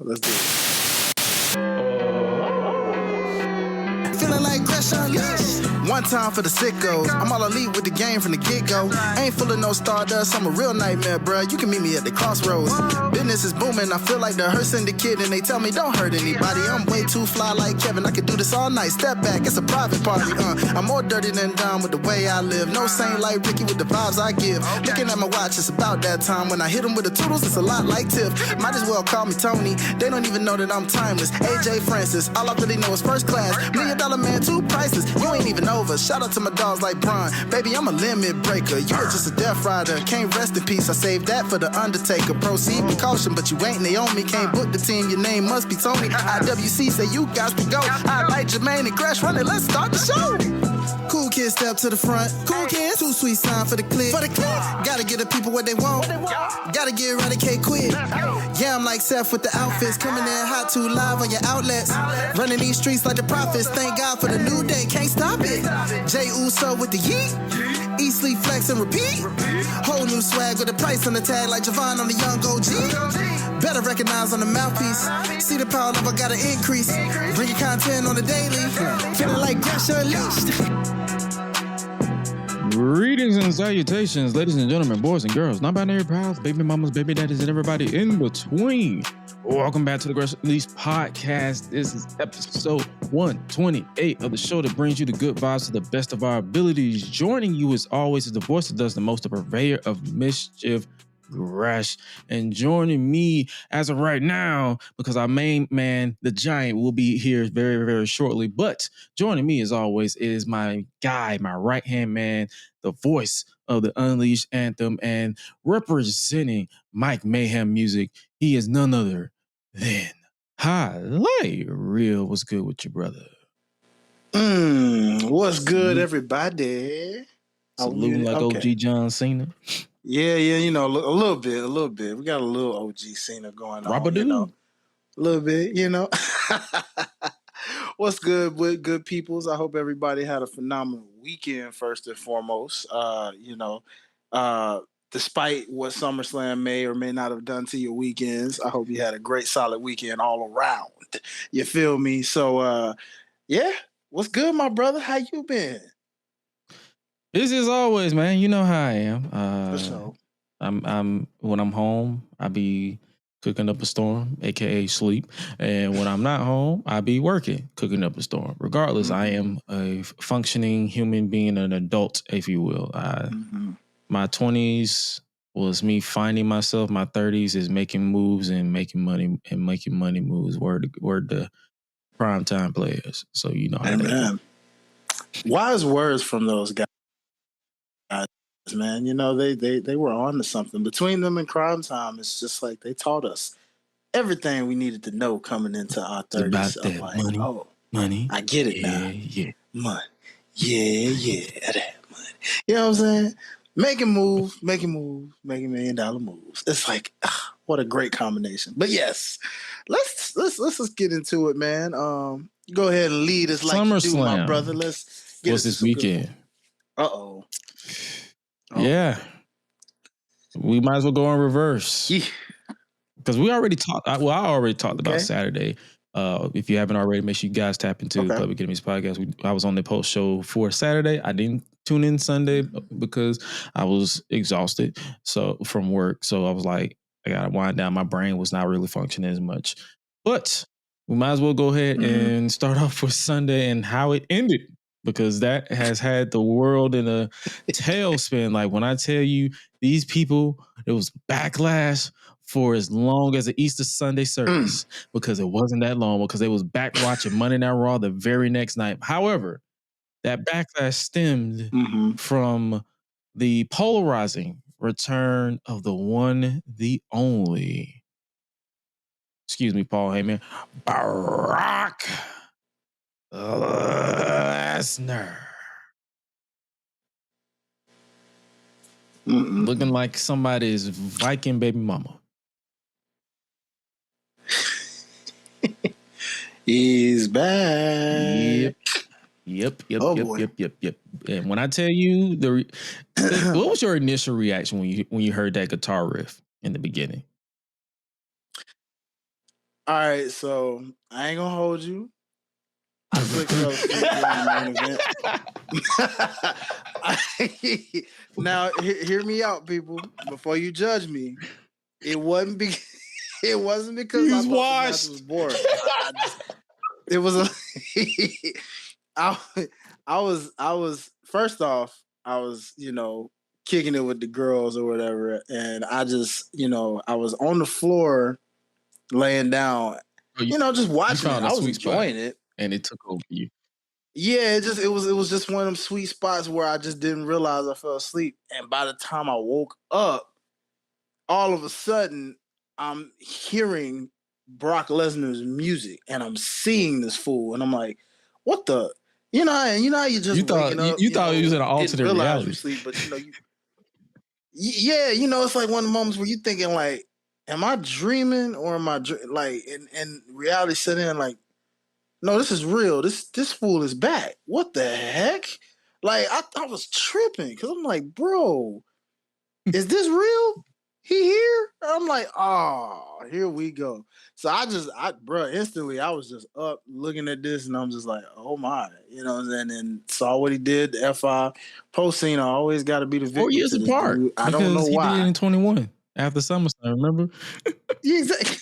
let's do it. Feeling like Crash Unleashed. One time for the sickos. I'm all elite with the game from the get-go. Ain't full of no stardust, I'm a real nightmare, bruh. You can meet me at the crossroads. Business is booming, I feel like the hearse syndicate, and they tell me don't hurt anybody. I'm way too fly like Kevin, I could do this all night. Step back, it's a private party, I'm more dirty than dumb with the way I live. No saint like Ricky with the vibes I give. Looking at my watch, it's about that time. When I hit him with the toodles, it's a lot like Tiff. Might as well call me Tony. They don't even know that I'm timeless. AJ Francis, all I really know is first class. $1 million man, too priceless. You ain't even over. Shout out to my dogs like Bron. Baby, I'm a limit breaker. You are just a death rider. Can't rest in peace. I saved that for the Undertaker. Proceed with caution, but you ain't Naomi. Can't book the team. Your name must be Tony. IWC say you got to go. I like Jermaine and Gresh. Run it. Let's start the show. Cool kids step to the front. Cool kids. Too sweet sign for the click. Gotta give the people what they want. Gotta get eradicate quick. Yeah, I'm like Seth with the outfits. Coming in hot too live on your outlets. Running these streets like the prophets. Thank God for the new day. Can't stop it. Jay Uso with the yeet. Eat, sleep, flex, and repeat. Whole new swag with a price on the tag like Javon on the young OG. Better recognize on the mouthpiece. See the power level gotta increase. Bring your content on the daily. Feeling like Gresh Unleashed. Greetings and salutations, ladies and gentlemen, boys and girls, non-binary pals, baby mamas, baby daddies, and everybody in between. Welcome back to the Gresh Unleashed podcast. This is episode 128 of the show that brings you the good vibes to the best of our abilities. Joining you as always is the voice that does the most, the purveyor of mischief, Gresh. And joining me as of right now, because our main man, the Giant, will be here very, very shortly. But joining me as always is my guy, my right-hand man, the voice of the Unleashed Anthem, and representing Mike Mayhem Music. He is none other than Highlight Real. What's good with you, brother? What's good, everybody? Saluting like OG John Cena. Yeah, you know, a little bit. We got a little OG Cena going on, you know. A little bit, you know. What's good with good peoples? I hope everybody had a phenomenal weekend, first and foremost. Despite what SummerSlam may or may not have done to your weekends, I hope you had a great, solid weekend all around. You feel me? So, yeah. What's good, my brother? How you been? This is always, man. You know how I am. For sure. I'm when I'm home, I be cooking up a storm, aka sleep. And when I'm not home, I be working, cooking up a storm. Regardless, I am a functioning human being, an adult, if you will. My 20s was me finding myself. My 30s is making moves and making money moves. Word to primetime players. So you know how that goes. Wise words from those guys, man. You know, they were on to something. Between them and Crime Time, it's just like they taught us everything we needed to know coming into our 30s. About that like, money. I get it now. Yeah. Money. Yeah, that money. You know what I'm saying? Making moves, making $1 million moves. It's like, what a great combination. But yes, let's just get into it, man. Go ahead and lead us like Summerslam. You do, my brother. Let's get What's this weekend? Uh-oh. Yeah. We might as well go in reverse. Because we already talked. I already talked about Saturday. If you haven't already, make sure you guys tap into Public Enemies podcast. I was on the post show for Saturday. I didn't tune in Sunday because I was exhausted from work. So I was like, I got to wind down. My brain was not really functioning as much. But we might as well go ahead and start off with Sunday and how it ended. Because that has had the world in a tailspin. Like when I tell you these people, it was backlash for as long as the Easter Sunday service because it wasn't that long because they was back watching Monday Night Raw the very next night. However, that backlash stemmed from the polarizing return of the one, the only, excuse me, Paul Heyman, Brock Lesnar. Looking like somebody's Viking baby mama. He's back. Yep. And when I tell you what was your initial reaction when you heard that guitar riff in the beginning? All right, so I ain't gonna hold you. I slick fell asleep during the main event. Now, hear me out, people. Before you judge me, it wasn't because I thought the match was boring. It was I was first off, I was kicking it with the girls or whatever, and I just I was on the floor laying down. Just watching it. I was enjoying it. And it took over you. Yeah, it was just one of them sweet spots where I just didn't realize I fell asleep. And by the time I woke up, all of a sudden I'm hearing Brock Lesnar's music and I'm seeing this fool and I'm like, what the how you just waking up. You thought he was in an alternate reality. Sleep, but yeah, it's like one of the moments where you thinking like, am I dreaming or am I like? And reality set in like, no, this is real. This fool is back. What the heck? Like I was tripping because I'm like, bro, is this real? He here? I'm like, oh, here we go. So instantly I was just up looking at this and I'm just like, oh my, and then saw what he did. The F5 post scene. I always got to be the victim. 4 years apart. I don't know why. He did it in 21 after SummerSlam. Remember? Exactly.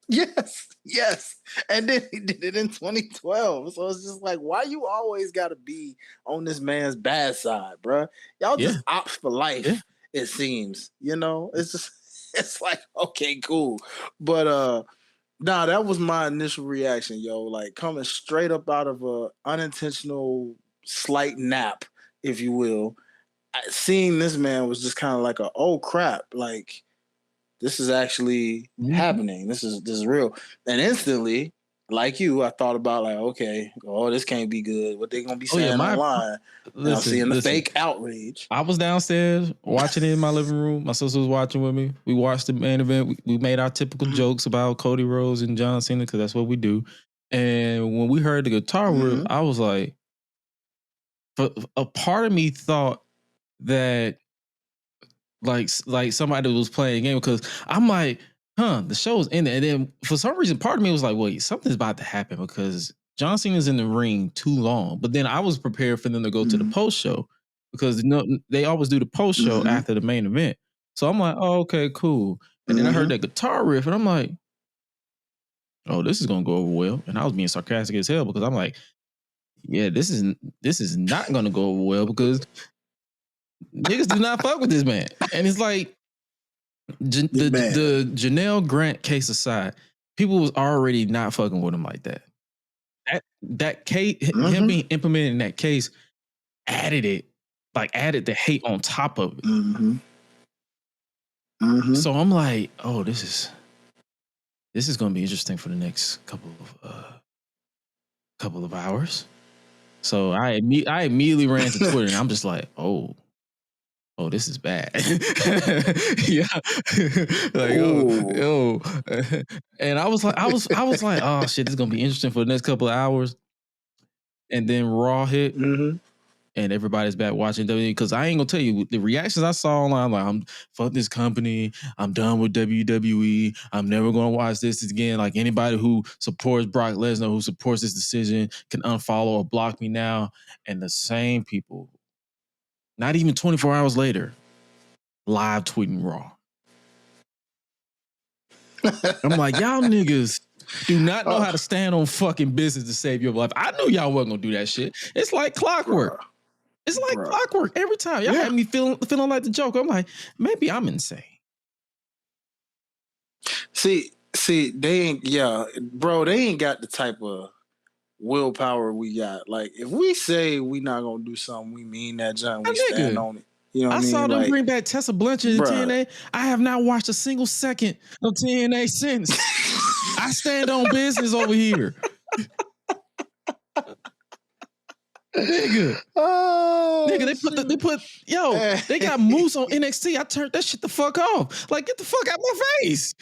Yes. And then he did it in 2012. So it's just like, why you always got to be on this man's bad side, bro? Y'all just opt for life. Yeah. It seems, it's like, okay, cool. But, that was my initial reaction, yo. Like coming straight up out of a unintentional slight nap, if you will. Seeing this man was just kind of like oh crap, like this is actually happening. This is real. And instantly, like you, I thought about like, okay, this can't be good. What they gonna be saying online? I'm seeing the fake outrage. I was downstairs watching it in my living room. My sister was watching with me. We watched the main event. We made our typical jokes about Cody Rhodes and John Cena because that's what we do. And when we heard the guitar riff, I was like, a part of me thought that like somebody was playing a game because I'm like, the show's ended. And then for some reason, part of me was like, wait, something's about to happen because John Cena's in the ring too long. But then I was prepared for them to go to the post show because they always do the post show after the main event. So I'm like, oh, okay, cool. And then I heard that guitar riff and I'm like, oh, this is gonna go over well. And I was being sarcastic as hell because I'm like, yeah, this is not gonna go over well because niggas do not fuck with this man. And it's like the Janelle Grant case aside, people was already not fucking with him like that. That case, him being implemented in that case, added the hate on top of it. So I'm like, oh, this is going to be interesting for the next couple of hours. So I immediately ran to Twitter and I'm just like, oh, this is bad. Yeah. Like, oh. And I was like, oh shit, this is gonna be interesting for the next couple of hours. And then Raw hit, and everybody's back watching WWE. Because I ain't gonna tell you the reactions I saw online. Like, I'm fuck this company. I'm done with WWE. I'm never gonna watch this again. Like anybody who supports Brock Lesnar, who supports this decision, can unfollow or block me now. And the same people, not even 24 hours later, live tweeting Raw. I'm like, y'all niggas do not know how to stand on fucking business to save your life. I knew y'all wasn't gonna do that shit. It's like clockwork. It's like clockwork every time. Y'all had me feeling like the Joker. I'm like, maybe I'm insane. See, they ain't, they ain't got the type of willpower we got. Like, if we say we not gonna do something, we mean that, John. We stand on it. You know what I mean? I saw them bring back Tessa Blanchard in TNA. I have not watched a single second of TNA since. I stand on business over here. Nigga. They got Moose on NXT. I turned that shit the fuck off. Like, get the fuck out my face.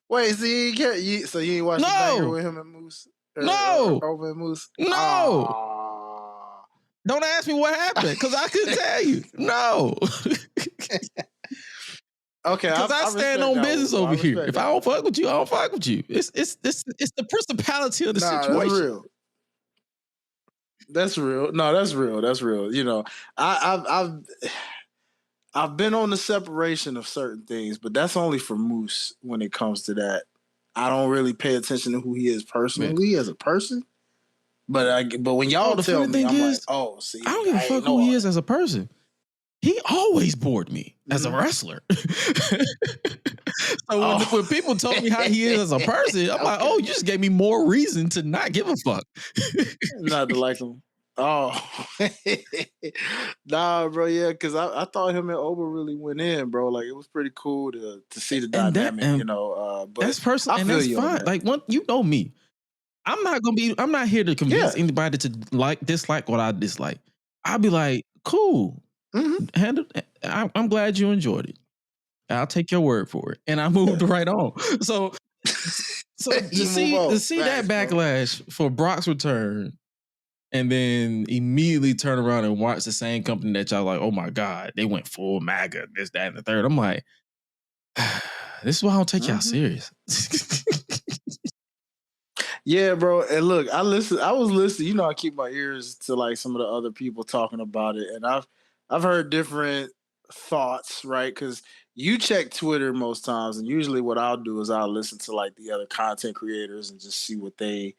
Wait, so you ain't watched the banger with him and Moose? Over Moose? No. Don't ask me what happened, because I couldn't tell you. No. Okay, because I stand on business over here. If I don't fuck with you, I don't fuck with you. It's the principality of the situation. That's real. That's real. No, that's real. That's real. You know, I've been on the separation of certain things, but that's only for Moose when it comes to that. I don't really pay attention to who he is personally as a person. But when y'all tell me, I'm like, oh, see, I don't give a fuck who he is as a person. He always bored me as a wrestler. So when people told me how he is as a person, I'm like, oh, you just gave me more reason to not give a fuck. Not to like him. Oh, nah, bro. Yeah, because I thought him and Oba really went in, bro. Like it was pretty cool to see the dynamic, you know. But that's personal, and that's fine. Like you know me, I'm not here to convince anybody to dislike what I dislike. I'll be like, cool. I'm glad you enjoyed it. I'll take your word for it, and I moved right on. So to see that backlash for Brock's return, and then immediately turn around and watch the same company that y'all like, oh my God, they went full MAGA, this, that, and the third. I'm like, this is why I don't take y'all serious. Yeah, bro. And look, I was listening. You know, I keep my ears to like some of the other people talking about it, and I've heard different thoughts, right? Because you check Twitter most times, and usually what I'll do is I'll listen to like the other content creators and just see what they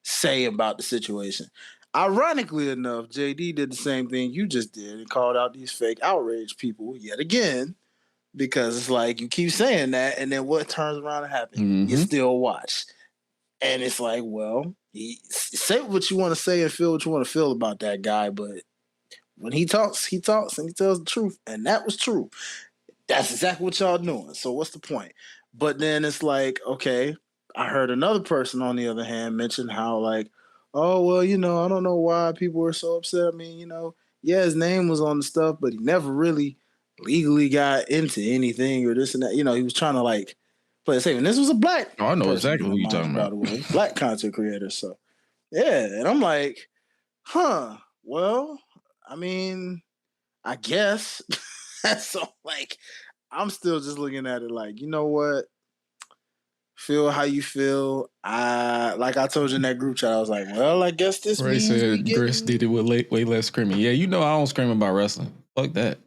say about the situation. Ironically enough, JD did the same thing you just did and called out these fake outrage people yet again, because it's like you keep saying that, and then what turns around and happens? You still watch. And it's like, well, say what you want to say and feel what you want to feel about that guy, but when he talks and he tells the truth, and that was true. That's exactly what y'all doing. So what's the point? But then it's like, okay, I heard another person on the other hand mention how like, oh, well, you know, I don't know why people were so upset. I mean, you know, yeah, his name was on the stuff, but he never really legally got into anything or this and that. You know, he was trying to like play it safe. And this was a black I know exactly who you're talking about. By the way, black content creator. So, yeah. And I'm like, well, I mean, I guess. So, like, I'm still just looking at it like, you know what? Feel how you feel. Like I told you in that group chat, I was like, well, I guess this Ray means said Chris did it with way less screaming. Yeah, you know I don't scream about wrestling. Fuck that.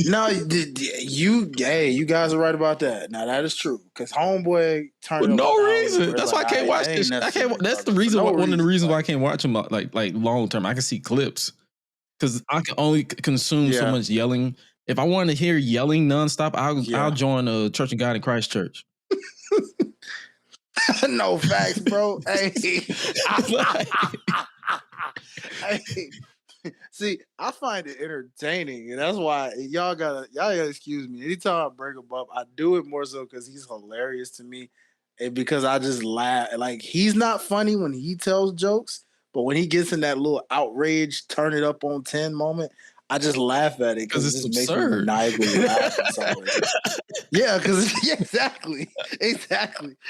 No, you guys are right about that. Now that is true because Homeboy turned for no reason. That's why I can't watch this. I can't. That's the reason. One of the reasons why I can't watch them like long term. I can see clips because I can only consume so much yelling. If I want to hear yelling nonstop, I'll join a Church of God in Christ church. No facts, bro. Hey. See, I find it entertaining, and that's why y'all gotta excuse me. Anytime I bring him up, I do it more so because he's hilarious to me, and because I just laugh. Like he's not funny when he tells jokes, but when he gets in that little outrage, turn it up on 10 moment, I just laugh at it because it just absurd. Makes me maniacally laugh. Yeah, because exactly.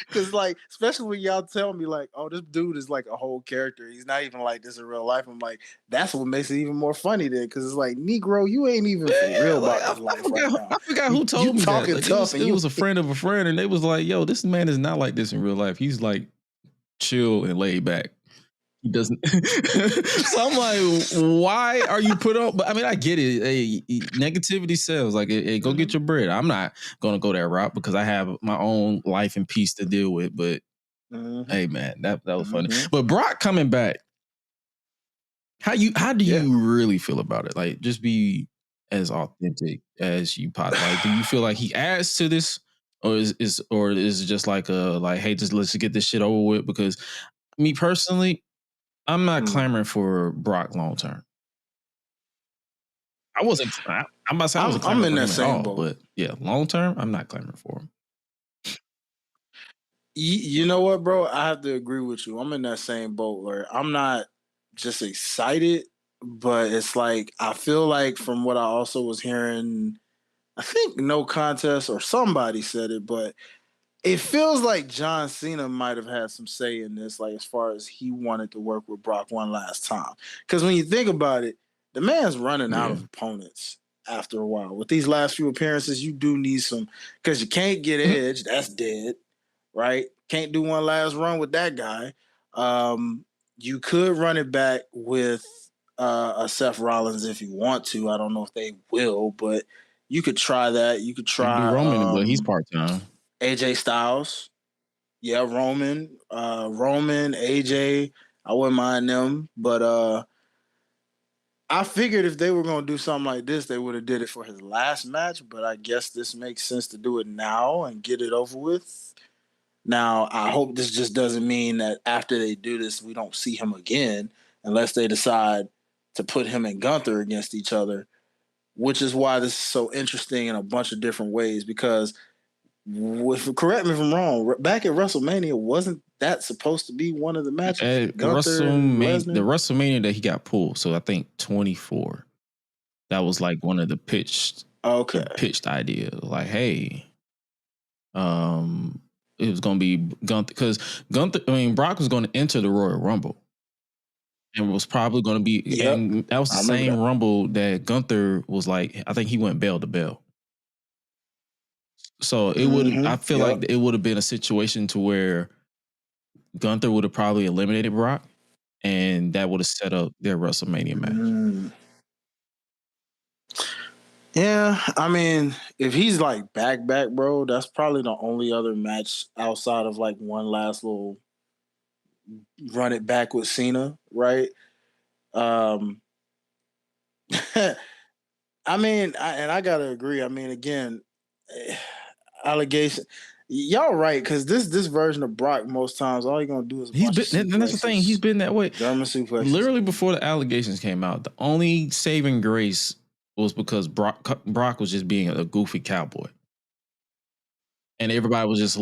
Because like, especially when y'all tell me like, oh, this dude is like a whole character. He's not even like this in real life. I'm like, that's what makes it even more funny then. Because it's like, Negro, you ain't even for real about this life right now. I forgot who told me that. Like, it was a friend of a friend, and they was like, yo, this man is not like this in real life. He's like chill and laid back. He doesn't. So I'm like, why are you put on? But I mean, I get it. Hey, negativity sells. Like, hey, go get your bread. I'm not gonna go that route because I have my own life and peace to deal with. But hey, man, that was funny. But Brock coming back, how do you really feel about it? Like, just be as authentic as you possibly. Like, do you feel like he adds to this, or is it just like hey, just let's get this shit over with? Because me personally, I'm not clamoring for Brock long term. I wasn't. I'm about to say I'm in that same boat, but yeah, long term, I'm not clamoring for him. You know what, bro? I have to agree with you. I'm in that same boat where I'm not just excited, but it's like I feel like from what I also was hearing, I think No Contest or somebody said it, but it feels like John Cena might have had some say in this, like as far as he wanted to work with Brock one last time. Because when you think about it, the man's running out of opponents after a while. With these last few appearances, you do need some, because you can't get Edge. That's dead, right? Can't do one last run with that guy. You could run it back with a Seth Rollins if you want to. I don't know if they will, but you could try that. You could try do Roman, but he's part-time. AJ Styles. Yeah, Roman, AJ. I wouldn't mind them, but I figured if they were going to do something like this, they would have did it for his last match. But I guess this makes sense to do it now and get it over with. Now, I hope this just doesn't mean that after they do this, we don't see him again, unless they decide to put him and Gunther against each other, which is why this is so interesting in a bunch of different ways. Because, correct me if I'm wrong, back at WrestleMania, wasn't that supposed to be one of the matches? The WrestleMania that he got pulled, so I think 24. That was like one of the pitched idea. Like, hey, it was going to be Gunther, because Brock was going to enter the Royal Rumble, and was probably going to be. And that was the same Rumble that Gunther was like. I think he went bell to bell. So it would. I feel like it would have been a situation to where Gunther would have probably eliminated Brock, and that would have set up their WrestleMania match. Yeah, I mean, if he's like back, bro, that's probably the only other match outside of like one last little run it back with Cena, right? I mean, I gotta agree. I mean, again, allegation. Y'all right, because this version of Brock, most times all you're gonna do is and that's the thing. He's been that way. German suplexes. Literally before the allegations came out, the only saving grace was because Brock was just being a goofy cowboy, and everybody was just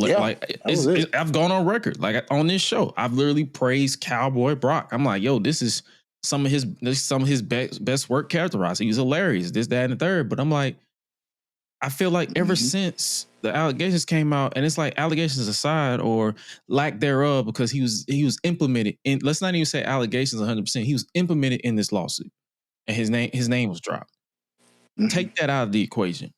I've gone on record, like on this show, I've literally praised Cowboy Brock. I'm like, yo, this is some of his best work characterized. He's hilarious, this, that, and the third. But I'm like, I feel like ever since the allegations came out, and it's like allegations aside or lack thereof, because he was implemented in. Let's not even say allegations 100%. He was implemented in this lawsuit, and his name was dropped. Take that out of the equation.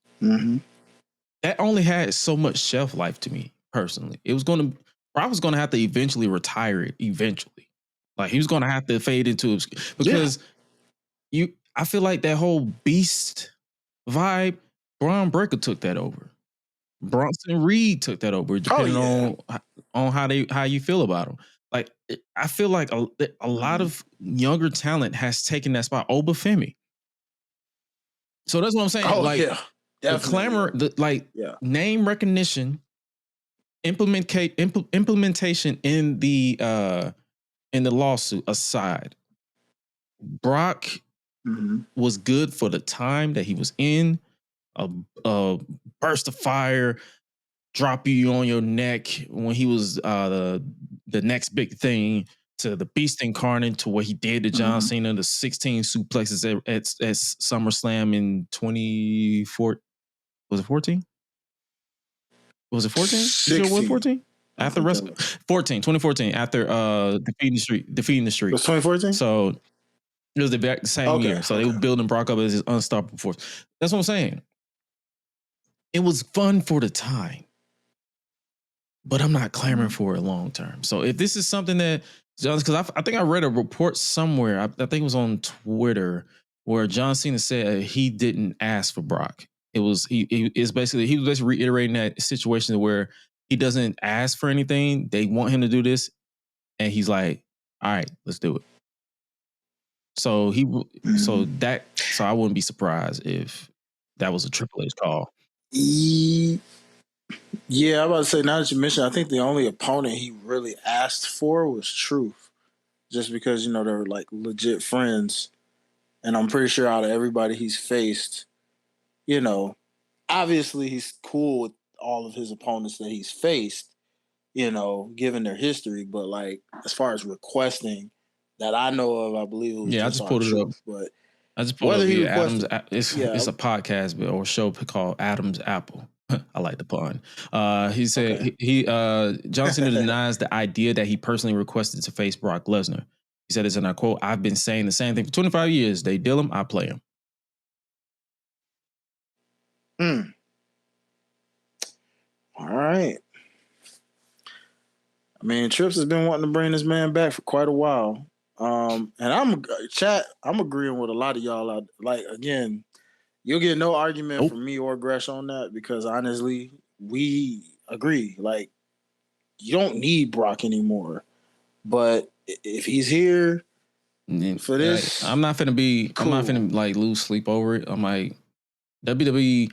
That only had so much shelf life to me personally. I was going to have to eventually retire it. Eventually, like he was going to have to fade into it, because I feel like that whole beast vibe, Braun Breaker took that over. Bronson Reed took that over, depending on how you feel about him. Like, I feel like a lot of younger talent has taken that spot. Obafemi. So that's what I'm saying. The clamor, name recognition, implementation in the lawsuit aside, Brock was good for the time that he was in. A burst of fire, drop you on your neck when he was the next big thing, to the Beast Incarnate, to what he did to John Cena, the 16 suplexes at SummerSlam in 2014. Was it 14? Was it 14? You sure it was 14? After 2014, after defeating the Streak. It was 2014? So it was the same year. So they were building Brock up as his unstoppable force. That's what I'm saying. It was fun for the time, but I'm not clamoring for it long term. So if this is something that, because I think I read a report somewhere, I think it was on Twitter, where John Cena said he didn't ask for Brock. It was he was basically reiterating that situation where he doesn't ask for anything. They want him to do this, and he's like, "All right, let's do it." So so I wouldn't be surprised if that was a Triple H call. Yeah, I'm about to say, now that you mentioned, I think the only opponent he really asked for was Truth, just because, they were like legit friends. And I'm pretty sure out of everybody he's faced, obviously he's cool with all of his opponents that he's faced, given their history. But like, as far as requesting that I know of, I believe it was I just pulled it up. But I just pulled it up. Adams, it's a podcast or show called Adam's Apple. I like the pun. He said John Cena denies the idea that he personally requested to face Brock Lesnar. He said, and I quote, "I've been saying the same thing for 25 years. They deal him, I play him." All right. I mean, Trips has been wanting to bring this man back for quite a while. And I'm agreeing with a lot of y'all out. Like, again, you'll get no argument from me or Gresh on that because honestly, we agree. Like, you don't need Brock anymore. But if he's here for this, I'm not finna like lose sleep over it. I'm like, WWE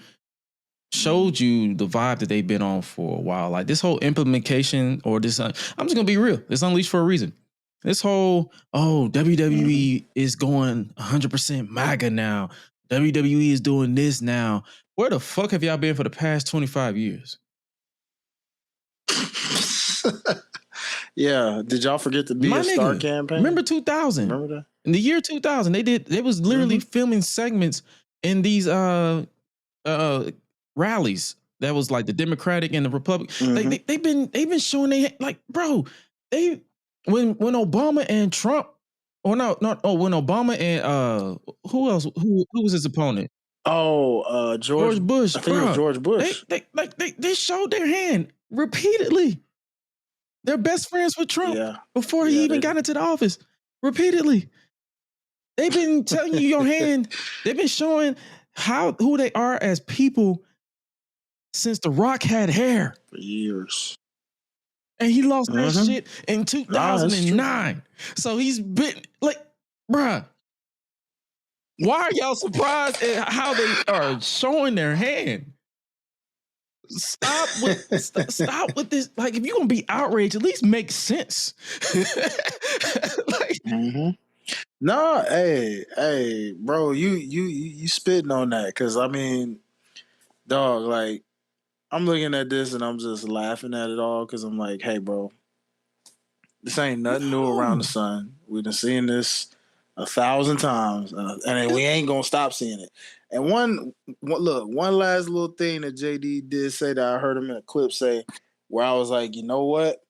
showed you the vibe that they've been on for a while. Like this whole implementation or this, I'm just gonna be real. It's unleashed for a reason. This whole, WWE is going 100% MAGA now. WWE is doing this now. Where the fuck have y'all been for the past 25 years? Yeah. Did y'all forget to be a star campaign? Remember 2000? Remember that? In the year 2000, they was literally filming segments in these rallies that was like the Democratic and the Republican. They've been showing like, bro, when Obama and Trump, when Obama and who else? Who was his opponent? George Bush. I think it was George Bush. They showed their hand repeatedly. They're best friends with Trump before he even got into the office. Repeatedly. They've been telling you your hand. They've been showing who they are as people since The Rock had hair. For years. And he lost that shit in 2009. So he's been like, bruh. Why are y'all surprised at how they are showing their hand? Stop with this. Like, if you're gonna be outraged, at least make sense. No, hey, bro, you spitting on that because I mean, dog, like I'm looking at this and I'm just laughing at it all because I'm like, hey, bro, this ain't nothing new around the sun. We've been seeing this 1,000 times, and we ain't gonna stop seeing it. And one last little thing that JD did say that I heard him in a clip say, where I was like, you know what?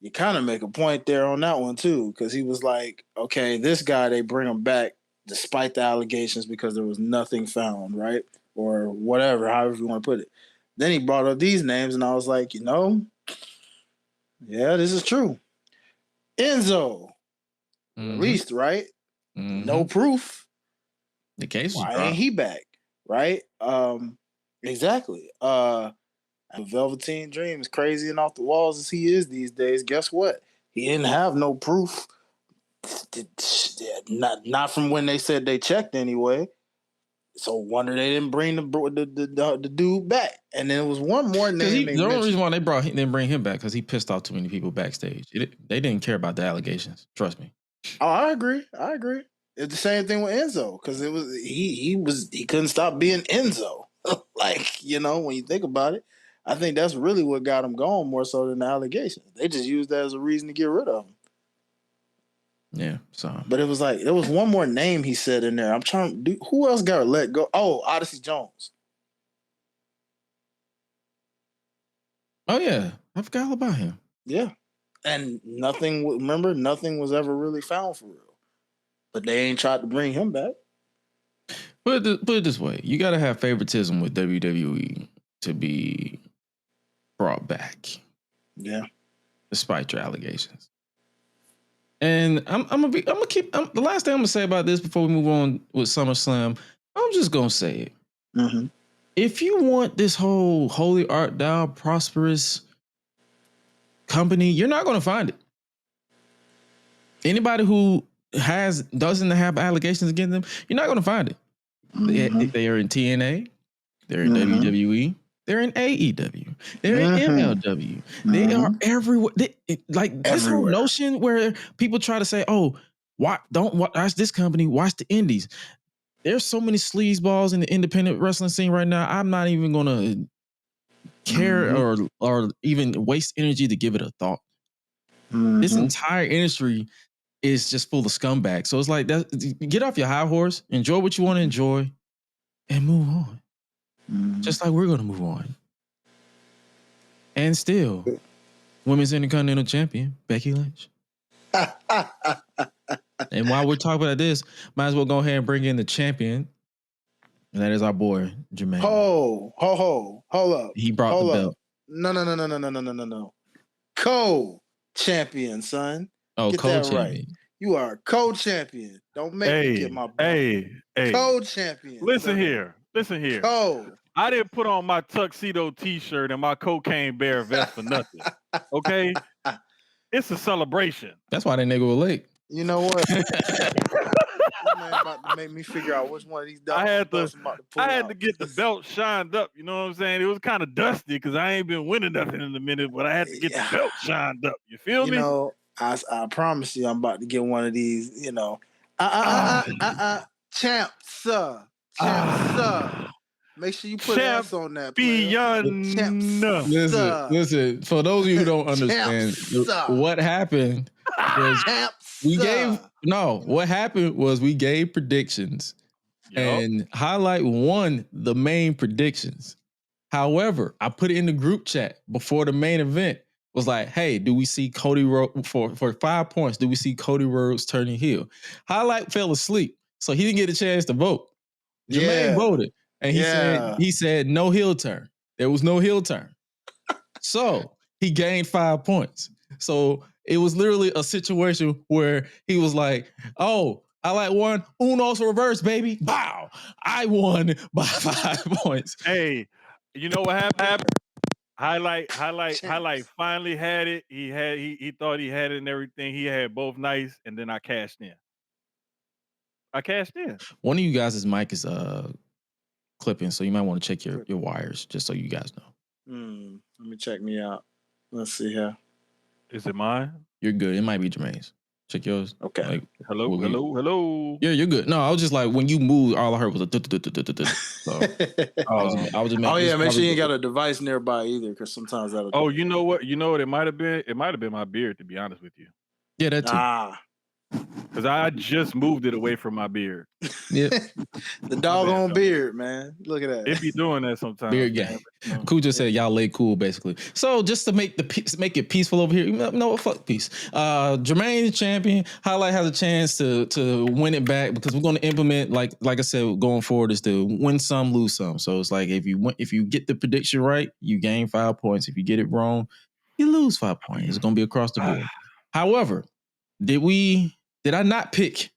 You kind of make a point there on that one too, because he was like, okay, this guy, they bring him back despite the allegations because there was nothing found, right? Or whatever, however you want to put it. Then he brought up these names, and I was like, yeah, this is true. Enzo, released, right? No proof. The case was Why dropped. ain't he back? Right? Exactly. Velveteen Dream, as crazy and off the walls as he is these days, guess what? He didn't have no proof. Not from when they said they checked anyway. So wonder they didn't bring the dude back. And then it was one more name. The only reason why they didn't bring him back because he pissed off too many people backstage. They didn't care about the allegations. Trust me. Oh, I agree. It's the same thing with Enzo because it was he couldn't stop being Enzo. Like, when you think about it, I think that's really what got him going more so than the allegations. They just used that as a reason to get rid of him. Yeah, so. But it was like there was one more name he said in there. I'm trying to do. Who else got let go? Oh, Odyssey Jones. Oh yeah, I forgot all about him. Yeah, and nothing was ever really found for real. But they ain't tried to bring him back. Put it this way: you got to have favoritism with WWE to be brought back. Yeah, despite your allegations. And I'm gonna keep. The last thing I'm gonna say about this before we move on with SummerSlam, I'm just gonna say it. If you want this whole holy art thou prosperous company, you're not gonna find it. Anybody who doesn't have allegations against them, you're not gonna find it. They are in TNA, they're in WWE, they're in AEW, they're in MLW. They are everywhere. This whole notion where people try to say, "Oh, why don't watch this company? Watch the indies." There's so many sleazeballs in the independent wrestling scene right now. I'm not even gonna care or even waste energy to give it a thought. This entire industry is just full of scumbags. So it's like get off your high horse, enjoy what you want to enjoy, and move on. Just like we're gonna move on. And still, Women's Intercontinental Champion, Becky Lynch. And while we're talking about this, might as well go ahead and bring in the champion. And that is our boy, Jermaine. Hold up. He brought the belt. No. Co-champion, son. Oh, get that co-champion. Right. You are co-champion. Don't make me get my belt. Hey. Co-champion. Listen here. Co. I didn't put on my tuxedo T-shirt and my cocaine bear vest for nothing. Okay? It's a celebration. That's why that nigga was late. You know what? This man about to make me figure out which one of these I had to get the belt shined up. You know what I'm saying? It was kind of dusty because I ain't been winning nothing in a minute, but I had to get the belt shined up. You feel me? You know, I promise you, I'm about to get one of these. You know, champ, sir. Make sure you put S on that. Listen. For those of you who don't understand, what happened was what happened was we gave predictions, and Highlight won the main predictions. However, I put it in the group chat before the main event. Was like, hey, do we see Cody Rhodes for 5 points? Do we see Cody Rhodes turning heel? Highlight fell asleep, so he didn't get a chance to vote. Jermaine voted, and he said no heel turn. There was no heel turn, so he gained 5 points. So it was literally a situation where he was like, "Oh, I like one Uno's reverse, baby. Wow, I won by 5 points." Hey, you know what happened? Highlight finally had it. He thought he had it and everything. He had both nights, and then I cashed in. One of you guys' mic is clipping, so you might want to check your wires just so you guys know. Let me check me out. Let's see here. Is it mine? You're good. It might be Jermaine's. Check yours. Okay. Like, hello. Yeah, you're good. No, I was just like, when you moved, all I heard was a so I was just make sure you ain't got a device nearby either, because sometimes that'll. Oh, you know what? It might have been. It might have been my beard, to be honest with you. Yeah, that too. Because I just moved it away from my beard. Yeah. The doggone beard, man. Look at that. It be doing that sometimes. Beard game. Cool just said y'all lay cool, basically. So just to make it peaceful over here, no, fuck peace. Jermaine's champion. Highlight has a chance to win it back, because we're going to implement, like I said, going forward, is to win some, lose some. So it's like if you get the prediction right, you gain 5 points. If you get it wrong, you lose 5 points. It's going to be across the board. However, did I not pick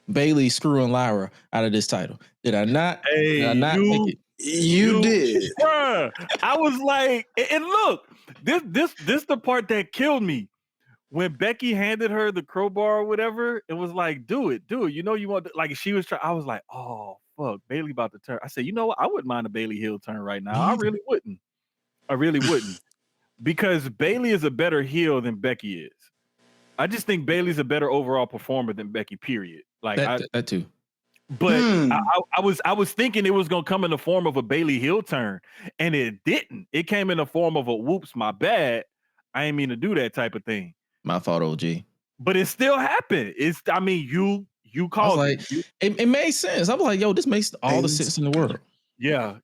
Bayley screwing Lyra out of this title? Did I not pick it? You did. Bruh, I was like, and look, this the part that killed me. When Becky handed her the crowbar or whatever, it was like, do it. You know you want like she was trying. I was like, oh fuck, Bayley about to turn. I said, you know what? I wouldn't mind a Bayley heel turn right now. I really wouldn't. Because Bayley is a better heel than Becky is. I just think Bayley's a better overall performer than Becky, period. Like that too. But I was thinking it was gonna come in the form of a Bayley heel turn, and it didn't. It came in the form of a whoops, my bad. I ain't mean to do that type of thing. My fault, OG. But it still happened. You called it made sense. I was like, yo, this makes all the sense in the world. Yeah.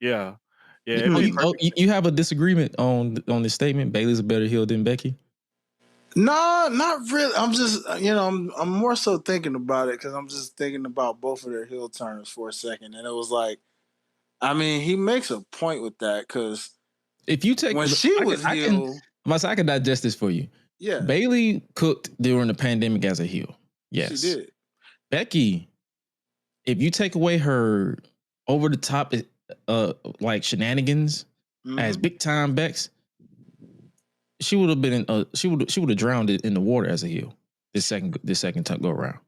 You have a disagreement on this statement? Bayley's a better heel than Becky? No, not really. I'm just, I'm more so thinking about it, because I'm just thinking about both of their heel turns for a second, and it was like, I mean, he makes a point with that, because if you take when she was heel, I can digest this for you. Yeah, Bayley cooked during the pandemic as a heel. Yes, she did. Becky, if you take away her over the top, like shenanigans as big time Bex, she would have been she would have drowned it in the water as a heel this second time go around.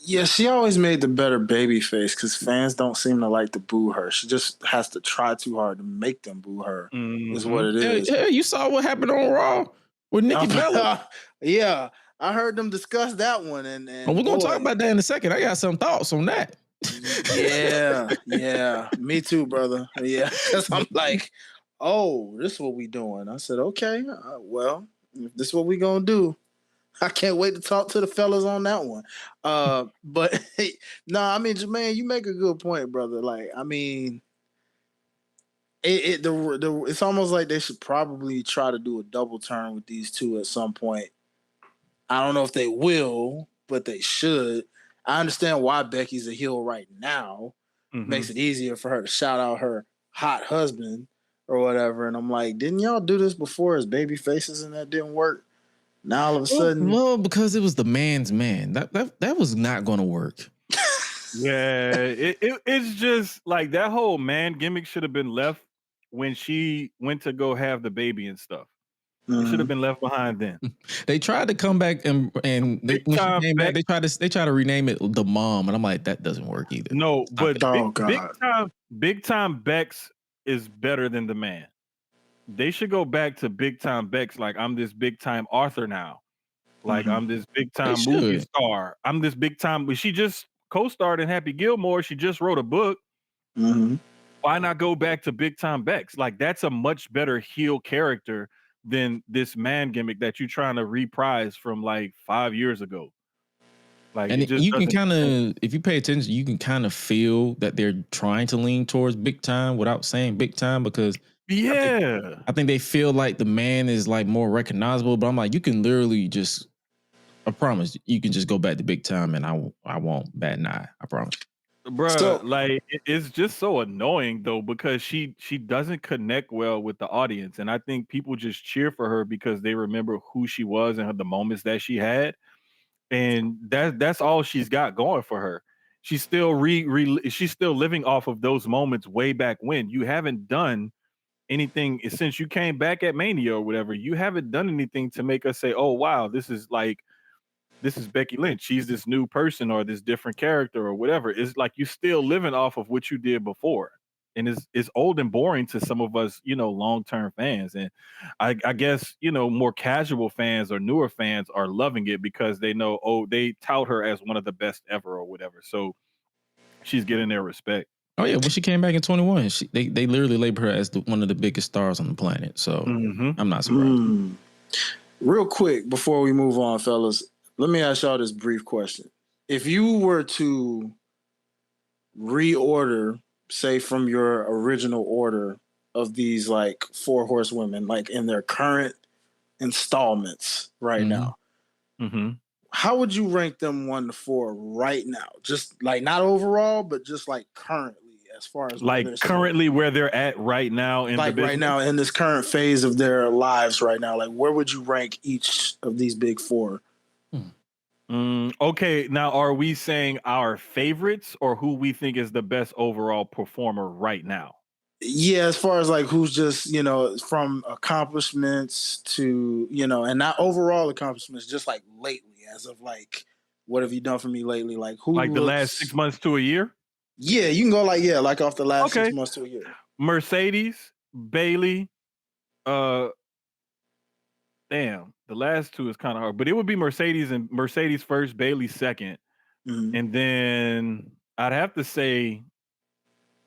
Yeah, she always made the better baby face, because fans don't seem to like to boo her. She just has to try too hard to make them boo her. Is what it is. Yeah, you saw what happened on Raw with Nikki Bella. Yeah, I heard them discuss that one, and we're gonna talk about that in a second. I got some thoughts on that. Yeah, me too, brother. Yeah, because I'm like, oh, this is what we doing. I said, okay, well, if this is what we gonna do, I can't wait to talk to the fellas on that one. But no, I mean, Jermaine, you make a good point, brother. Like, I mean, it's almost like they should probably try to do a double turn with these two at some point. I don't know if they will, but they should. I understand why Becky's a heel right now, makes it easier for her to shout out her hot husband or whatever. And I'm like, didn't y'all do this before as baby faces and that didn't work? Now all of a sudden, well, because it was the man's man. That was not going to work. Yeah, it's just like that whole man gimmick should have been left when she went to go have the baby and stuff. It should have been left behind then. They tried to come back and when she came back, they tried to rename it the mom, and I'm like, that doesn't work either. No, but big time Bex is better than the man. They should go back to big time Bex. Like, I'm this big time Arthur now. Like, I'm this big time movie star. I'm this big time. She just co-starred in Happy Gilmore. She just wrote a book. Why not go back to big time Bex? Like, that's a much better heel character than this man gimmick that you're trying to reprise from like 5 years ago. Like, and you can kind of, if you pay attention, you can kind of feel that they're trying to lean towards big time without saying big time, because I think they feel like the man is like more recognizable. But I'm like, you can literally just, I promise, you can just go back to big time, and I won't bat an eye. I promise. Bruh, like, it's just so annoying though, because she doesn't connect well with the audience, and I think people just cheer for her because they remember who she was and the moments that she had, and that's all she's got going for her. She's still she's still living off of those moments way back when. You haven't done anything since you came back at Mania or whatever. You haven't done anything to make us say, "Oh wow, this is Becky Lynch. She's this new person or this different character or whatever." It's like you're still living off of what you did before. And it's old and boring to some of us, long-term fans. And I guess, more casual fans or newer fans are loving it because they know, they tout her as one of the best ever or whatever. So she's getting their respect. Oh yeah, when she came back in 21, they literally labeled her as one of the biggest stars on the planet. So I'm not surprised. Real quick, before we move on, fellas, let me ask y'all this brief question. If you were to reorder, say, from your original order of these like 4 horsewomen, like in their current installments right now, how would you rank them 1 to 4 right now? Just like not overall, but just like currently, as far as like currently where they're at right now in like right now in this current phase of their lives right now. Like, where would you rank each of these big 4? Okay, now are we saying our favorites or who we think is the best overall performer right now? Yeah, as far as like who's just, from accomplishments to, and not overall accomplishments, just like lately, as of like, what have you done for me lately? Like, who like the last 6 months to a year? Yeah, you can go like off the last 6 months to a year. Mercedes, Bailey, damn, the last 2 is kind of hard, but it would be Mercedes first, Bailey second, and then I'd have to say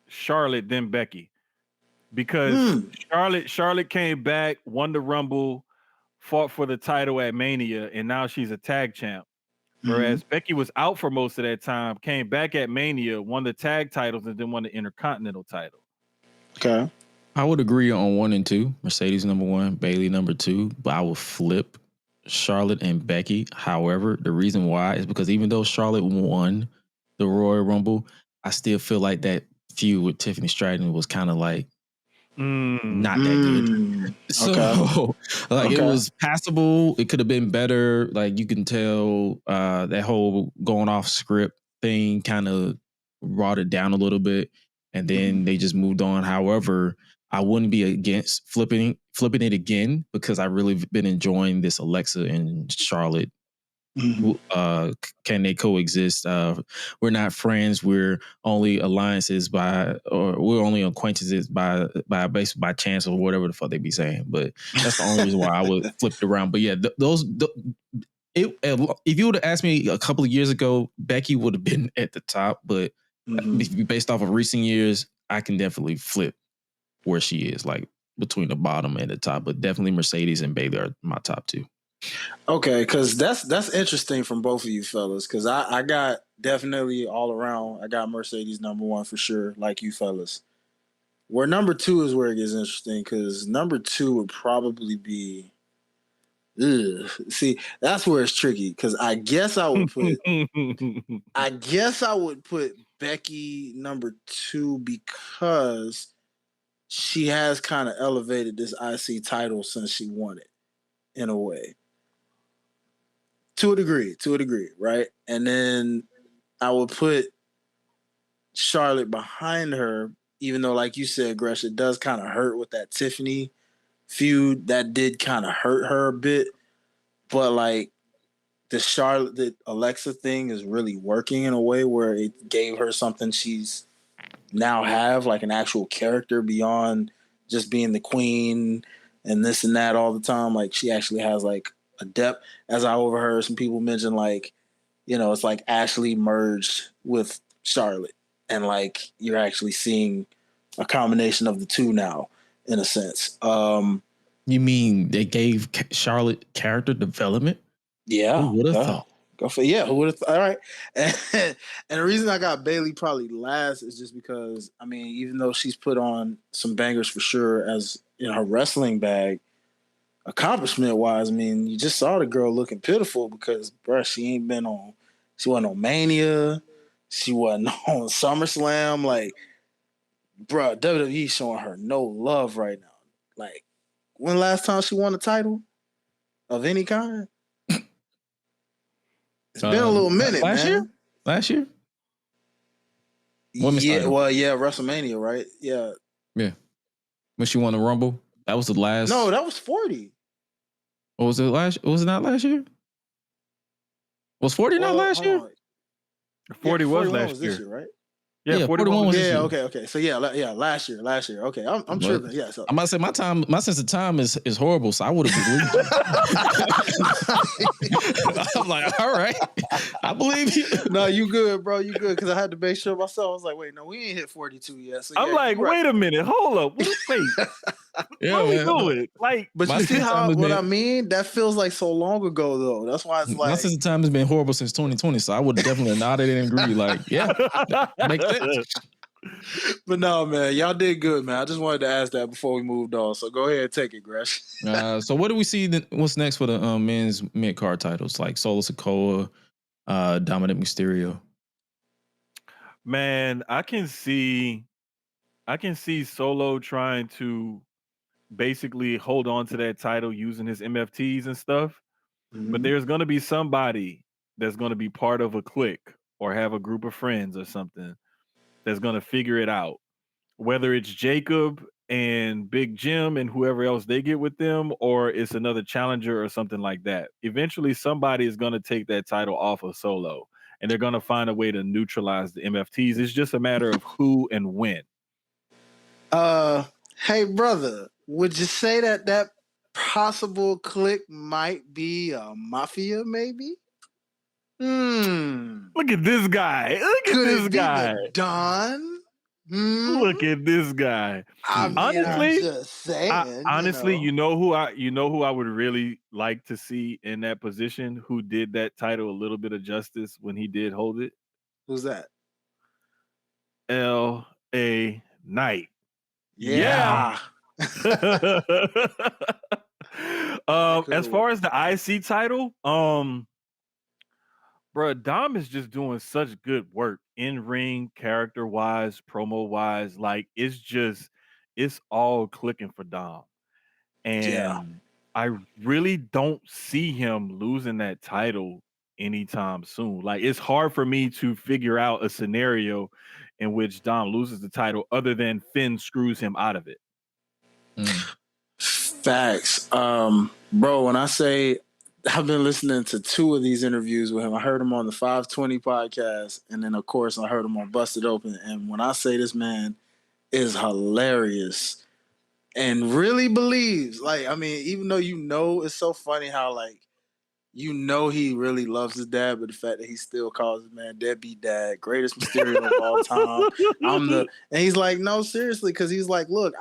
Charlotte, then Becky, because Charlotte came back, won the Rumble, fought for the title at Mania, and now she's a tag champ. Whereas Becky was out for most of that time, came back at Mania, won the tag titles, and then won the Intercontinental title. Okay. I would agree on 1 and 2. Mercedes number 1, Bailey number 2. But I will flip Charlotte and Becky. However, the reason why is because even though Charlotte won the Royal Rumble, I still feel like that feud with Tiffany Stratton was kind of like not that good. So it was passable. It could have been better. Like, you can tell that whole going off script thing kind of brought it down a little bit. And then they just moved on. However, I wouldn't be against flipping it again, because I really been enjoying this Alexa and Charlotte. Can they coexist? We're not friends. We're only alliances or we're only acquaintances by chance or whatever the fuck they be saying. But that's the only reason why I would flip it around. But yeah, if you would have asked me a couple of years ago, Becky would have been at the top. But based off of recent years, I can definitely flip where she is, like between the bottom and the top. But definitely Mercedes and Bailey are my top 2. Okay, because that's interesting from both of you fellas, because I got definitely all around, I got Mercedes number 1 for sure, like you fellas. Where number 2 is where it gets interesting, because number 2 would probably be, see, that's where it's tricky, because I guess I would put Becky number 2 because she has kind of elevated this IC title since she won it, in a way. To a degree, right? And then I would put Charlotte behind her, even though, like you said, Gresh, it does kind of hurt with that Tiffany feud. That did kind of hurt her a bit. But, like, the Alexa thing is really working in a way where it gave her something she's now have, like an actual character beyond just being the queen and this and that all the time. Like, she actually has, like, a depth. As I overheard some people mention, like, it's like Ashley merged with Charlotte, and like you're actually seeing a combination of the two now, in a sense. You mean they gave Charlotte character development? Yeah. Who would have thought? Who would have? All right. And the reason I got Bayley probably last is just because, I mean, even though she's put on some bangers for sure as in her wrestling bag, accomplishment wise, I mean, you just saw the girl looking pitiful because, bruh, she wasn't on Mania, she wasn't on SummerSlam. Like, bruh, WWE showing her no love right now. Like, when last time she won a title of any kind? It's been a little minute, man. Last year? Yeah, well, yeah, WrestleMania, right? Yeah. Yeah. When she won the Rumble? That was the last. No, that was 40. Or was it not last year? Was 40 not last year? 40 was last year. This year, right? Yeah, 41 was this year. Okay. So yeah, last year. Okay, I'm tripping. Yeah, so I'm about to say my sense of time is horrible, so I would have believed you. I'm like, all right, I believe you. No, you good, bro. You good, because I had to make sure myself. I was like, wait, no, we ain't hit 42 yet. So I'm like, wait a minute, hold up, wait. Yeah, what are we doing? Like, but you see what I mean? That feels like so long ago, though. That's why it's like my sense of time has been horrible since 2020. So I would definitely nodded and agree. Like, yeah, makes sense. But no, man, y'all did good, man. I just wanted to ask that before we moved on. So go ahead and take it, Gresh. So what do we see? What's next for the men's mid card titles, like Solo Sikoa, Dominic Mysterio? Man, I can see Solo trying to basically hold on to that title using his MFTs and stuff. Mm-hmm. But there's going to be somebody that's going to be part of a clique or have a group of friends or something that's going to figure it out. Whether it's Jacob and Big Jim and whoever else they get with them, or it's another challenger or something like that. Eventually, somebody is going to take that title off of Solo, and they're going to find a way to neutralize the MFTs. It's just a matter of who and when. Hey, brother, would you say that possible clique might be a mafia, maybe? Look at this guy. Look at this guy. Don? Look at this guy. Honestly, I'm just saying, honestly, you know who I would really like to see in that position, who did that title a little bit of justice when he did hold it? Who's that? L.A. Knight. Yeah. As far as the IC title, bro, Dom is just doing such good work in ring, character wise, promo wise. Like, it's all clicking for Dom, and I really don't see him losing that title anytime soon. Like, it's hard for me to figure out a scenario in which Dom loses the title other than Finn screws him out of it. Facts. Bro, when I say I've been listening to 2 of these interviews with him, I heard him on the 520 podcast, and then of course I heard him on Busted Open. And when I say this man is hilarious and really believes, like, I mean, even though it's so funny how, like, he really loves his dad, but the fact that he still calls his man deadbeat dad, greatest Mysterio of all time. And he's like, no, seriously, because he's like, look,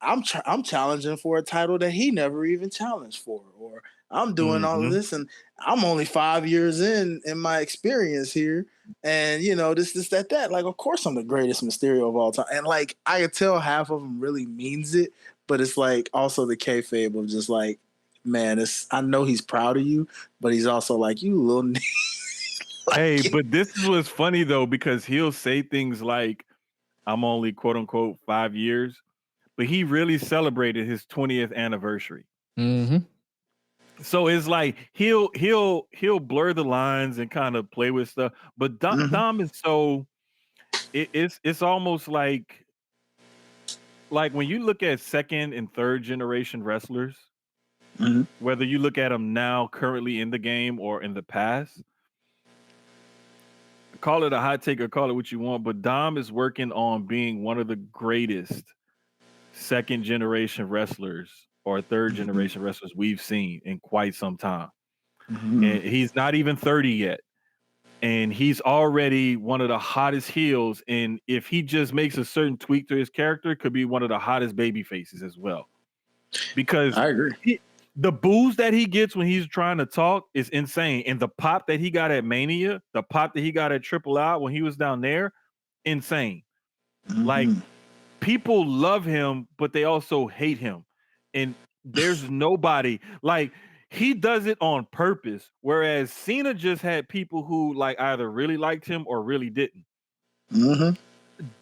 I'm challenging for a title that he never even challenged for, or I'm doing all of this, and I'm only 5 years in my experience here, and this, that. Like, of course, I'm the greatest Mysterio of all time, and like I could tell half of him really means it, but it's like also the kayfabe of just like, man, I know he's proud of you, but he's also like, you little Hey, but this is what's funny though, because he'll say things like, "I'm only quote unquote 5 years," but he really celebrated his 20th anniversary. Mm-hmm. So it's like he'll blur the lines and kind of play with stuff. But Dom is so it's almost like when you look at second and third generation wrestlers, whether you look at them now currently in the game or in the past, call it a hot take or call it what you want, but Dom is working on being one of the greatest second generation wrestlers or third generation wrestlers we've seen in quite some time. And he's not even 30 yet. And he's already one of the hottest heels. And if he just makes a certain tweak to his character, could be one of the hottest baby faces as well. Because I agree. The boos that he gets when he's trying to talk is insane. And the pop that he got at Mania, the pop that he got at Triple Out when he was down there, insane. Like, people love him, but they also hate him. And there's nobody, like, he does it on purpose. Whereas Cena just had people who like either really liked him or really didn't.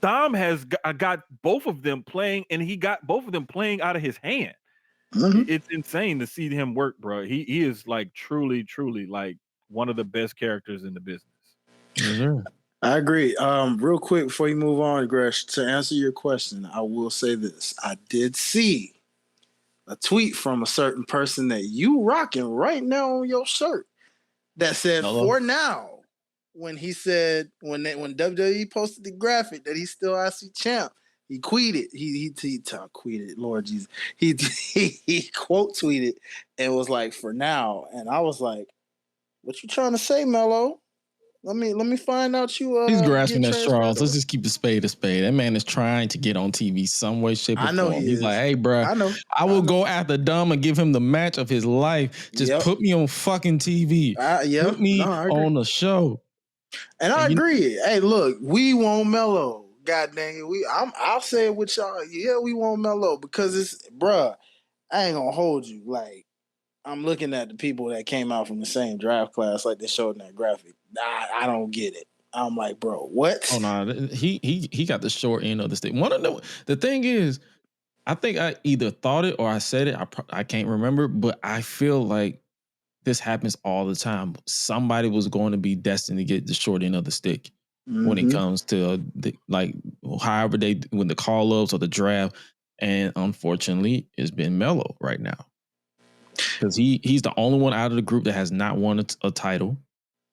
Dom has got both of them playing, and he got both of them playing out of his hand. It's insane to see him work, bro. He is like truly like one of the best characters in the business. I agree. Real quick before you move on, Gresh, to answer your question, I will say this. I did see a tweet from a certain person that you rocking right now on your shirt that said, for now, when he said, when WWE posted the graphic that he's still IC champ, he tweeted, he tweeted, Lord Jesus, he quote tweeted and was like, for now. And I was like, what you trying to say, Mello? Let me find out you. He's grasping at straws. Let's just keep the spade a spade. That man is trying to get on TV some way, shape, or form. He's like, hey, bro, I will go after Dom and give him the match of his life. Just put me on fucking TV. Put me on the show. And I agree. Hey, look, we want Mello. God dang it. I'll say it with y'all. Yeah, we want Mello because it's, bruh, I ain't gonna hold you. Like, I'm looking at the people that came out from the same draft class like they showed in that graphic. I don't get it. I'm like, bro, what? Oh no, he got the short end of the stick. The thing is, I think I either thought it or I said it. I can't remember, but I feel like this happens all the time. Somebody was going to be destined to get the short end of the stick when it comes to however when the call ups or the draft, and unfortunately, it's been Mello right now because he's the only one out of the group that has not won a title.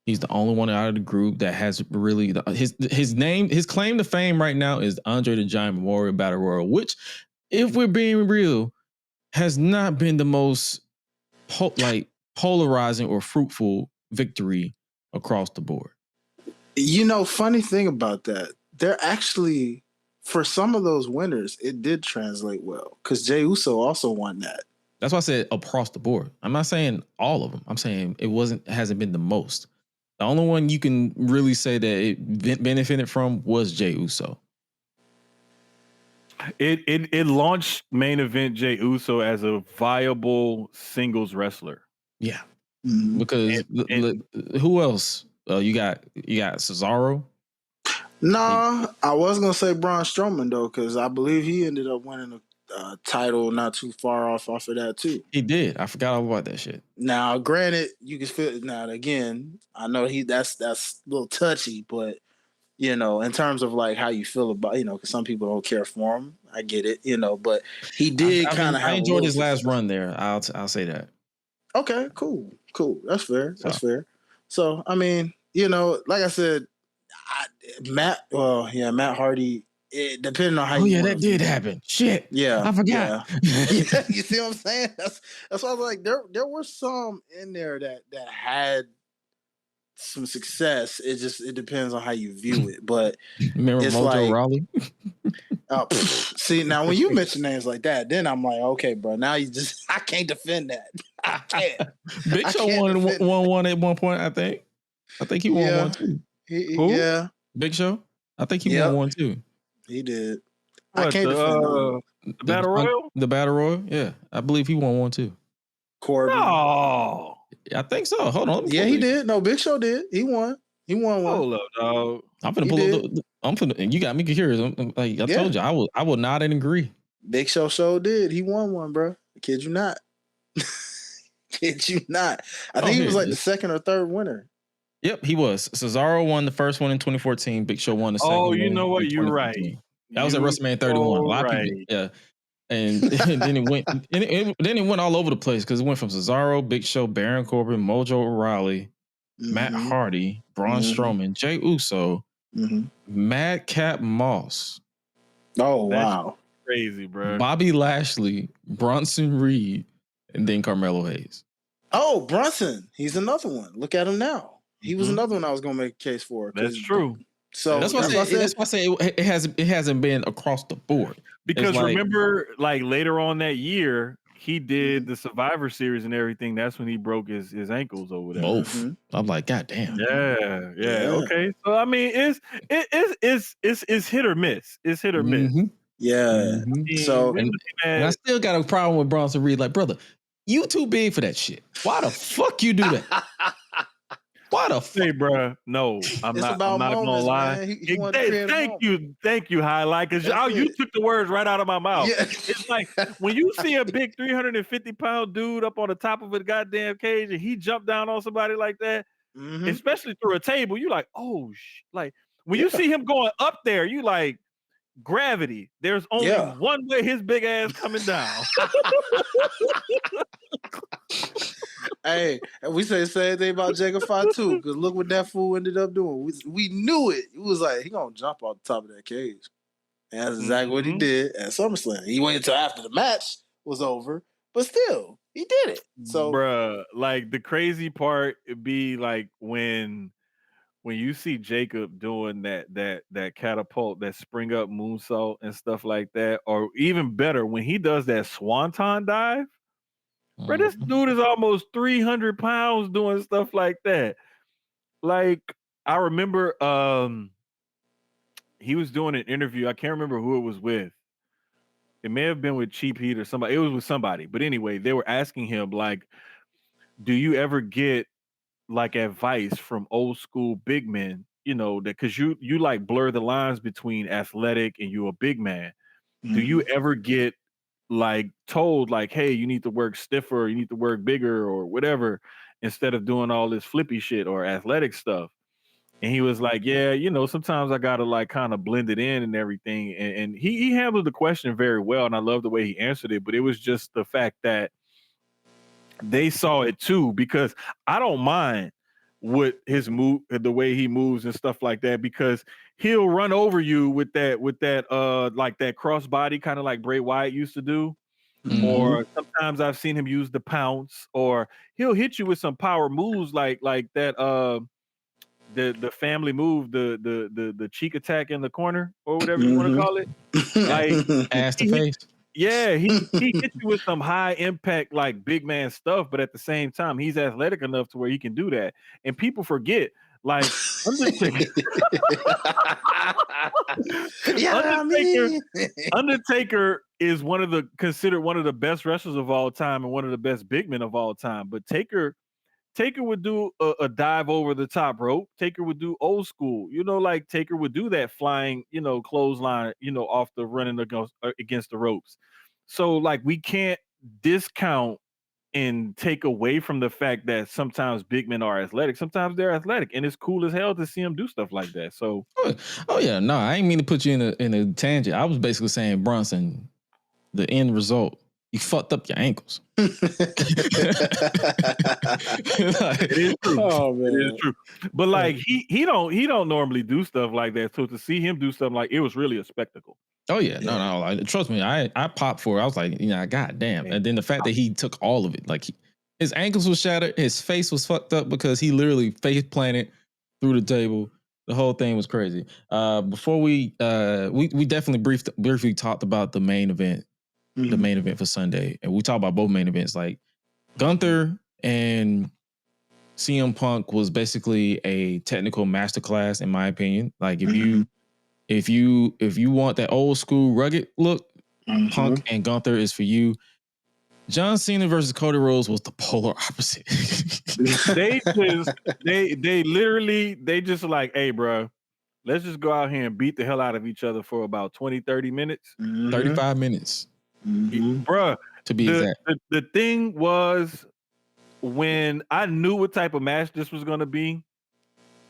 He's the only one out of the group that has really his claim to fame right now is Andre the Giant Memorial Battle Royal, which, if we're being real, has not been the most polarizing or fruitful victory across the board. You know, funny thing about that, they're actually, for some of those winners, it did translate well because Jey Uso also won that. That's why I said across the board. I'm not saying all of them. I'm saying it hasn't been the most. The only one you can really say that it benefited from was Jey Uso. It launched main event Jey Uso as a viable singles wrestler. Yeah, because who else? You got Cesaro. No, I was gonna say Braun Strowman though, because I believe he ended up winning a title not too far off of that too. He did. I forgot all about that shit. Now, granted, you can feel now again. I know that's a little touchy, but you know, in terms of like how you feel about, you know, because some people don't care for him. I get it, you know, but he did kind of. I enjoyed his last run there. I'll say that. Okay, cool. That's fair. That's fair. So I mean, you know, like I said, Matt Hardy. It, depending on how you. Oh yeah, that did happen. Shit. Yeah, I forgot. Yeah. You see what I'm saying? That's why I was like, there were some in there that had some success. It depends on how you view it. But remember it's Mojo like, Rawley? See, now when you mention names like that, then I'm like, okay, bro. Now I can't defend that. I can't. Big Show won one at one point. I think he won one too. Who? Yeah, Big Show. I think he won one too. He did. What, I can't defend the Battle Royal. The Battle Royal. Yeah, I believe he won one too. Corbin. No, I think so. Hold on. Yeah, he did. No, Big Show did. He won. He won one. Hold up, dog. I'm finna pull up. You got me curious. Like I told you, I will nod and agree. Big Show did. He won one, bro. Kid you not. Kid you not. I think he was like the second or third winner. Yep, he was. Cesaro won the first one in 2014. Big Show won the second one. Oh, you know what? You're right. That was at WrestleMania 31. A lot of people, yeah. And then it went. Then it went all over the place because it went from Cesaro, Big Show, Baron Corbin, Mojo Rawley, Matt Hardy, Braun Strowman, Jey Uso, Madcap Moss. Oh wow, crazy, bro. Bobby Lashley, Bronson Reed, and then Carmelo Hayes. Oh, Brunson. He's another one. Look at him now. He was another one I was going to make a case for. That's true. So that's why I say it hasn't been across the board. Because remember, like later on that year, he did the Survivor Series and everything. That's when he broke his ankles or whatever. Both. I'm like, God damn. Yeah. Okay. So I mean, it's hit or miss. It's hit or miss. Yeah. So and I still got a problem with Bronson Reed. Like, brother, you too big for that shit. Why the fuck you do that? Why the fuck? Hey, bro. No, I'm not gonna lie. Thank you, Highlight, because you took the words right out of my mouth. Yeah. It's like when you see a big 350-pound dude up on the top of a goddamn cage and he jumped down on somebody like that, especially through a table, you like, oh like when you see him going up there, you like gravity. There's only one way his big ass coming down. Hey, and we say the same thing about Jacob Fatu, because look what that fool ended up doing. We knew it. It was like, he gonna jump off the top of that cage. And that's exactly what he did at SummerSlam. He waited until after the match was over, but still, he did it. So, bruh, like the crazy part would be like when you see Jacob doing that catapult, that spring up moonsault and stuff like that, or even better, when he does that swanton dive. Bro, this dude is almost 300 pounds doing stuff like that. Like, I remember he was doing an interview. I can't remember who it was with. It may have been with Cheap Heat or somebody. It was with somebody. But anyway, they were asking him, like, do you ever get, like, advice from old school big men? You know, that because you like blur the lines between athletic and you a big man. Do you ever get like told like, hey, you need to work stiffer, you need to work bigger or whatever, instead of doing all this flippy shit or athletic stuff? And he was like, yeah, you know, sometimes I gotta like kind of blend it in and everything. And he handled the question very well, and I love the way he answered it. But it was just the fact that they saw it too, because I don't mind with his move, the way he moves and stuff like that, because he'll run over you with that like that crossbody, kind of like Bray Wyatt used to do. Or sometimes I've seen him use the pounce, or he'll hit you with some power moves like that the family move, the cheek attack in the corner or whatever you want to call it. Like ass to face. Yeah, he hits you with some high impact, like big man stuff, but at the same time, he's athletic enough to where he can do that. And people forget, like Undertaker is considered one of the best wrestlers of all time and one of the best big men of all time. But Taker would do a dive over the top rope. Taker would do old school, you know, like Taker would do that flying, you know, clothesline, you know, off the running against the ropes. So like we can't discount and take away from the fact that sometimes big men are athletic. Sometimes they're athletic, and it's cool as hell to see them do stuff like that. So, oh yeah, no, I ain't mean to put you in a tangent. I was basically saying, Bronson, the end result, you fucked up your ankles. It is true. Oh, man. It is true. But like he don't normally do stuff like that. So to see him do something like it was really a spectacle. Oh yeah. No. Like, trust me, I popped for it. I was like, you know, God damn. And then the fact that he took all of it, like his ankles were shattered, his face was fucked up because he literally face planted through the table. The whole thing was crazy. Before we definitely briefly talked about the main event. The main event for Sunday, and we talked about both main events. Like Gunther and CM Punk was basically a technical masterclass, in my opinion. Like if you want that old school rugged look, Punk and Gunther is for you. John Cena versus Cody Rhodes was the polar opposite. they just like, hey, bro, let's just go out here and beat the hell out of each other for about 20, 30 minutes. 35 minutes. Bruh, to be exact. The thing was, when I knew what type of match this was going to be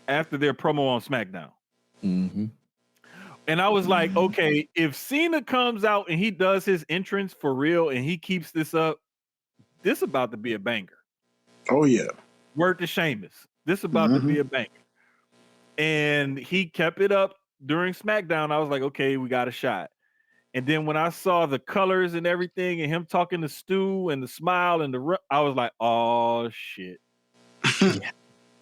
after their promo on SmackDown. And I was like, okay, if Cena comes out and he does his entrance for real and he keeps this up, this about to be a banger. Oh, yeah. Word to Sheamus. This about to be a banger. And he kept it up during SmackDown. I was like, okay, we got a shot. And then when I saw the colors and everything and him talking to Stu and the smile and I was like, oh, shit.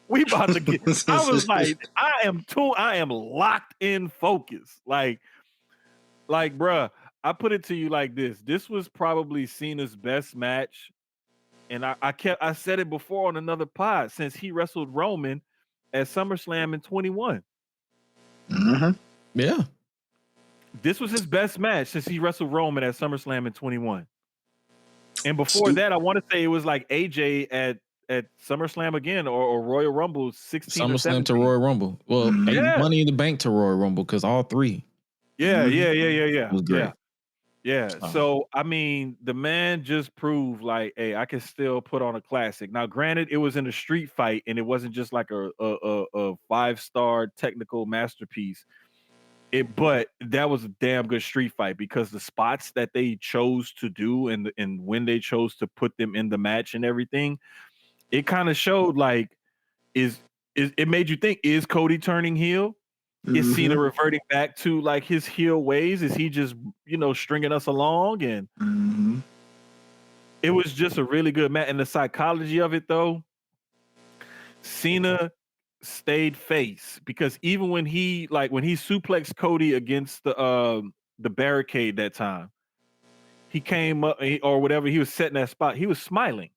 We about to get, I was like, I am locked in focus. Like, bruh, I put it to you like this. This was probably Cena's best match. And I said it before on another pod, since he wrestled Roman at SummerSlam in 21. Yeah. This was his best match since he wrestled Roman at SummerSlam in 21. And before that, I want to say it was like AJ at SummerSlam again, or Royal Rumble 16 SummerSlam or 17. to Royal Rumble. Well, Money in the Bank to Royal Rumble, because all three. Yeah. It was great. Yeah. So, I mean, the man just proved like, hey, I can still put on a classic. Now, granted, it was in a street fight and it wasn't just like a 5-star technical masterpiece. But that was a damn good street fight, because the spots that they chose to do and when they chose to put them in the match and everything, it kind of showed like, it made you think, is Cody turning heel? Is Cena reverting back to like his heel ways? Is he just, stringing us along? And it was just a really good match. And the psychology of it, though, Cena stayed face, because even when he suplexed Cody against the barricade that time, he came up or whatever, he was setting that spot, he was smiling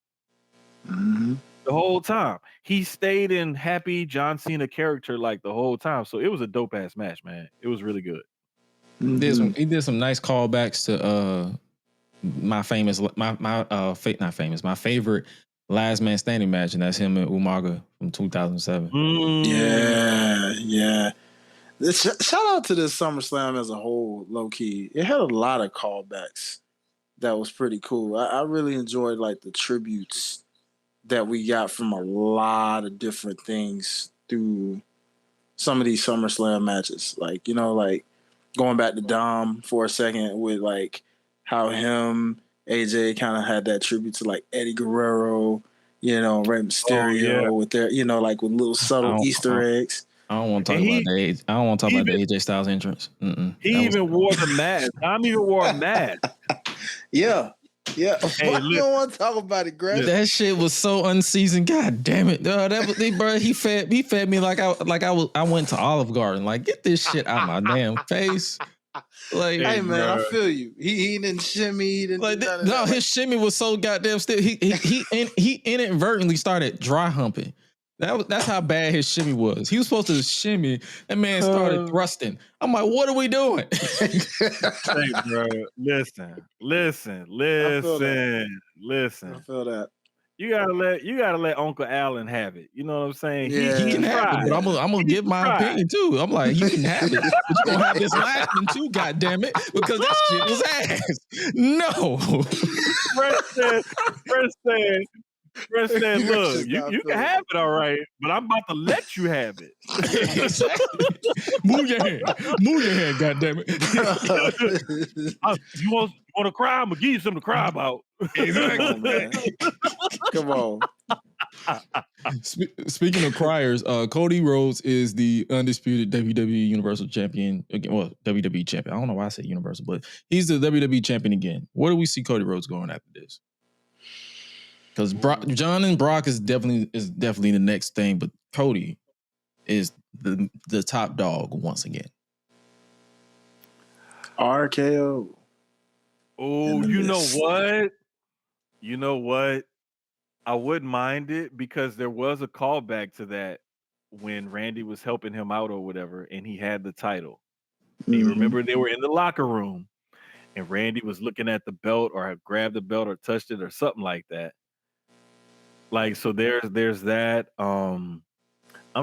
the whole time. He stayed in happy John Cena character like the whole time. So it was a dope ass match, man. It was really good. He did some nice callbacks to my favorite Last Man Standing match, and that's him and Umaga from 2007. Yeah. Shout out to this SummerSlam as a whole, low key. It had a lot of callbacks that was pretty cool. I really enjoyed like the tributes that we got from a lot of different things through some of these SummerSlam matches. Like, like going back to Dom for a second with like how him, AJ kind of had that tribute to like Eddie Guerrero, Rey Mysterio with their, like with little subtle Easter eggs. I don't want to talk about the AJ Styles entrance. He even wore the mask. Dom even wore a mask. Yeah. Hey, you don't want to talk about it, Greg. That shit was so unseasoned. God damn it, bro. He fed me like I went to Olive Garden. Like, get this shit out my damn face. Like, hey man, bro. I feel you. He didn't shimmy. He didn't like, his shimmy was so goddamn still. He inadvertently started dry humping. That's how bad his shimmy was. He was supposed to shimmy. That man started thrusting. I'm like, what are we doing? Hey, bro, listen. I feel that. You gotta let Uncle Allen have it. You know what I'm saying? Yeah. He can have it, but I'm gonna give my opinion too. I'm like, you can have it, but you gonna have this last one too, goddamn it, because that shit was ass. No. Chris said, look, you can have it, all right, but I'm about to let you have it. Move your hand, goddammit. You want to cry? I'm going to give you something to cry about. Exactly. Come on. Speaking of criers, Cody Rhodes is the undisputed WWE Universal Champion. Well, WWE Champion. I don't know why I said Universal, but he's the WWE Champion again. Where do we see Cody Rhodes going after this? Because John and Brock is definitely the next thing, but Cody is the top dog once again. RKO. Oh, you know what? I wouldn't mind it, because there was a callback to that when Randy was helping him out or whatever, and he had the title. And you remember they were in the locker room, and Randy was looking at the belt or had grabbed the belt or touched it or something like that. Like, so there's that. I'm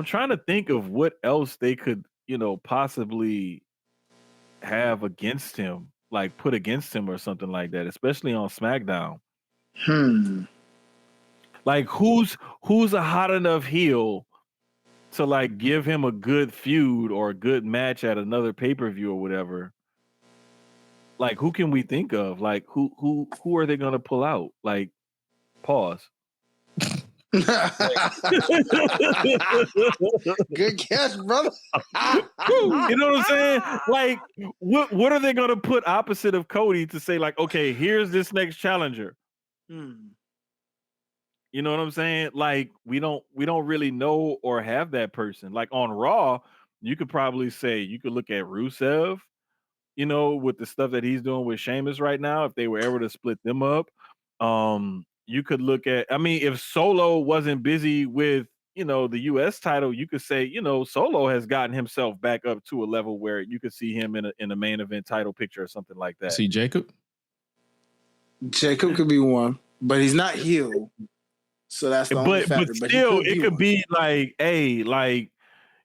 trying to think of what else they could, possibly have against him, like put against him or something like that, especially on SmackDown. Like, who's a hot enough heel to like give him a good feud or a good match at another pay-per-view or whatever? Like, who can we think of? Like, who are they gonna pull out? Like, pause. Good catch, brother. You know what I'm saying? Like, what are they gonna put opposite of Cody to say, like, okay, here's this next challenger? You know what I'm saying? Like, we don't really know or have that person. Like on Raw, you could probably say, you could look at Rusev, with the stuff that he's doing with Sheamus right now, if they were ever to split them up. You could look at, I mean, if Solo wasn't busy with, the US title, you could say, Solo has gotten himself back up to a level where you could see him in a main event title picture or something like that. See Jacob? Jacob could be one, but he's not heel. So that's the only factor. But still, it could be like, hey, like,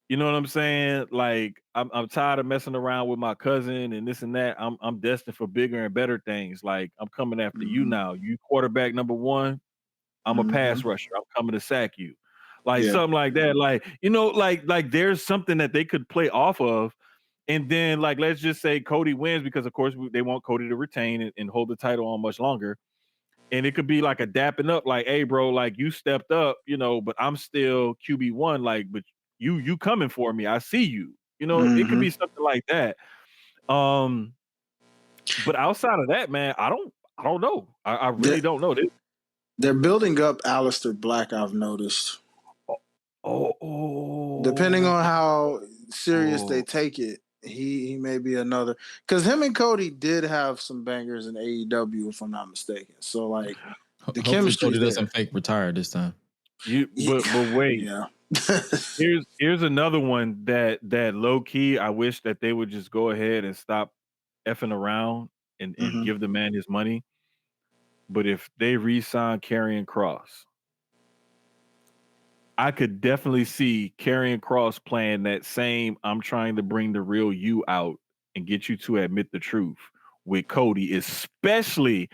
you know what I'm saying? Like, I'm tired of messing around with my cousin and this and that. I'm destined for bigger and better things. Like, I'm coming after you now. You quarterback number one. I'm a pass rusher. I'm coming to sack you. Like something like that. Like, like there's something that they could play off of. And then, like, let's just say Cody wins because, of course, they want Cody to retain and hold the title on much longer. And it could be like a dapping up, like, hey, bro, like, you stepped up, but I'm still QB1, like, but you coming for me. I see you. It could be something like that. But outside of that, man, I don't know. I really don't know. They're building up Aleister Black, I've noticed. Depending on how serious they take it, he may be another. Because him and Cody did have some bangers in AEW, if I'm not mistaken. So, like, the chemistry Cody doesn't fake retire this time. But wait. Yeah. here's another one that low key, I wish that they would just go ahead and stop effing around and give the man his money. But if they re-sign Karrion Kross, I could definitely see Karrion Kross playing that same I'm trying to bring the real you out and get you to admit the truth with Cody, especially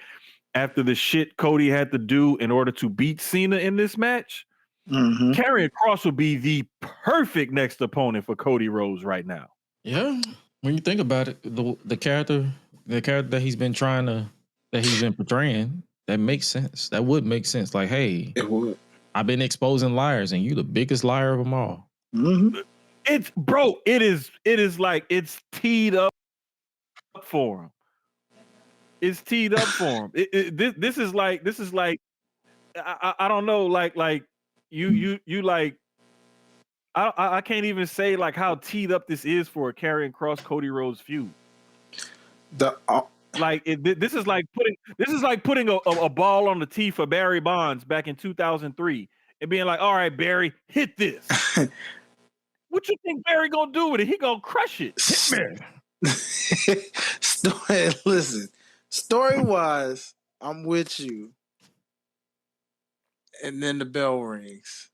after the shit Cody had to do in order to beat Cena in this match. Karrion Kross would be the perfect next opponent for Cody Rhodes right now. Yeah. When you think about it, the character that he's been portraying, that makes sense. That would make sense. Like, hey, it would. I've been exposing liars, and you the biggest liar of them all. It is like it's teed up for him. It's teed up for him. This is like I don't know, like you like I can't even say like how teed up this is for a Karrion Kross Cody Rhodes feud. This is like putting a ball on the tee for Barry Bonds back in 2003 and being like, all right, Barry, hit this. What you think Barry gonna do with it? He gonna crush it. Hit me. Listen, story-wise, I'm with you. And then the bell rings.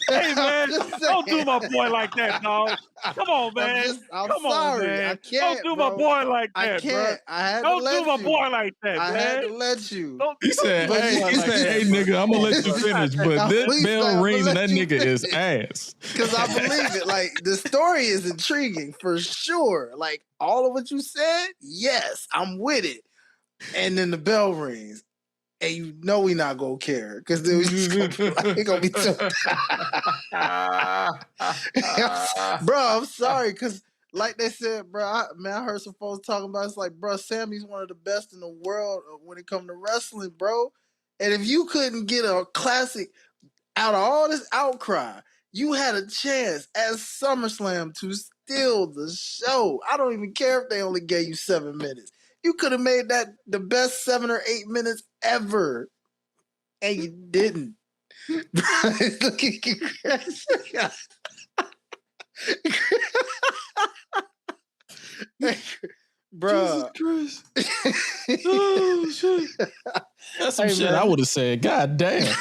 Hey man, don't do my boy like that, dog. Come on, man. I'm Come sorry. on, man. I can't. Don't do my boy like that. I can't. Bro. I had don't to let do my you. boy like that, I man. had to let you. He said, hey, nigga, I'm gonna let you finish, but this bell rings and that nigga is ass. Because I believe it. Like, the story is intriguing for sure. Like, all of what you said, yes, I'm with it. And then the bell rings. And you know we not gonna care because then we just gonna be too. Bro, I'm sorry because like they said, bro, I heard some folks talking about it's like, bro, Sammy's one of the best in the world when it comes to wrestling, bro. And if you couldn't get a classic out of all this outcry, you had a chance at SummerSlam to steal the show. I don't even care if they only gave you 7 minutes. You could have made that the best 7 or 8 minutes ever, and you didn't. Bruh. Jesus Christ. Oh, shit. That's some shit I would have said. God damn.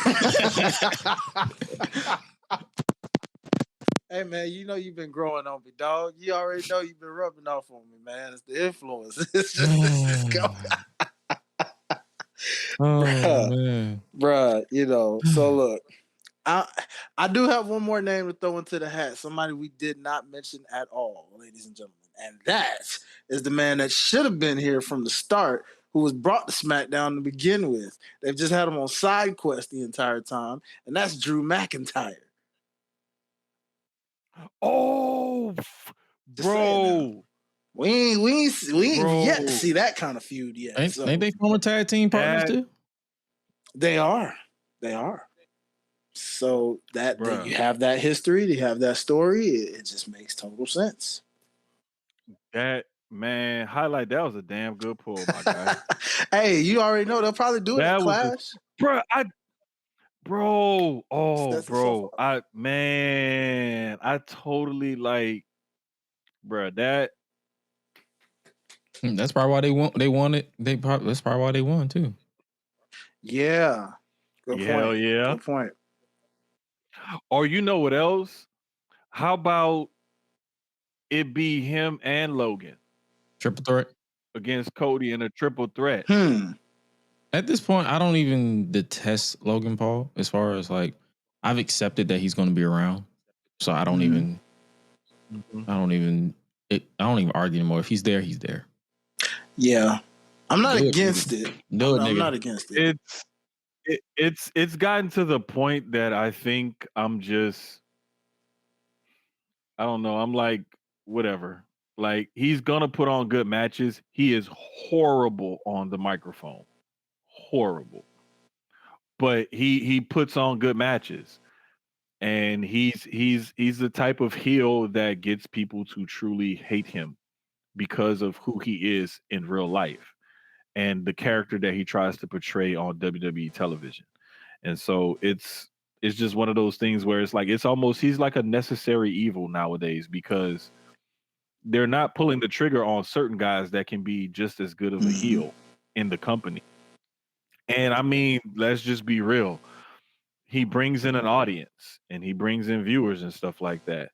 Hey, man, you know you've been growing on me, dog. You already know you've been rubbing off on me, man. It's the influence. It's just bruh, you know. So look, I do have one more name to throw into the hat. Somebody we did not mention at all, ladies and gentlemen. And that is the man that should have been here from the start, who was brought to SmackDown to begin with. They've just had him on side quest the entire time, and that's Drew McIntyre. Oh, bro. We ain't yet to see that kind of feud yet. Ain't they former tag team partners too? They are. So that you have that history, you have that story. It just makes total sense. That man, highlight, that was a damn good pull, my guy. Hey, you already know they'll probably do it at Clash. I totally like, bro, that. That's probably why they won it. That's probably why they won too. Yeah. Good point. Hell yeah. Good point. Or you know what else? How about it be him and Logan? Triple threat against Cody in a triple threat. At this point, I don't even detest Logan Paul. As far as like, I've accepted that he's going to be around, so I don't even argue anymore. If he's there, he's there. Yeah, I'm not against it. I'm not against it. It's gotten to the point that I think I'm just, I don't know. I'm like, whatever. Like, he's gonna put on good matches. He is horrible on the microphone. Horrible. But he puts on good matches. And he's the type of heel that gets people to truly hate him because of who he is in real life and the character that he tries to portray on WWE television. And so it's just one of those things where it's like, he's like a necessary evil nowadays, because they're not pulling the trigger on certain guys that can be just as good of a heel in the company. And I mean, let's just be real. He brings in an audience and he brings in viewers and stuff like that.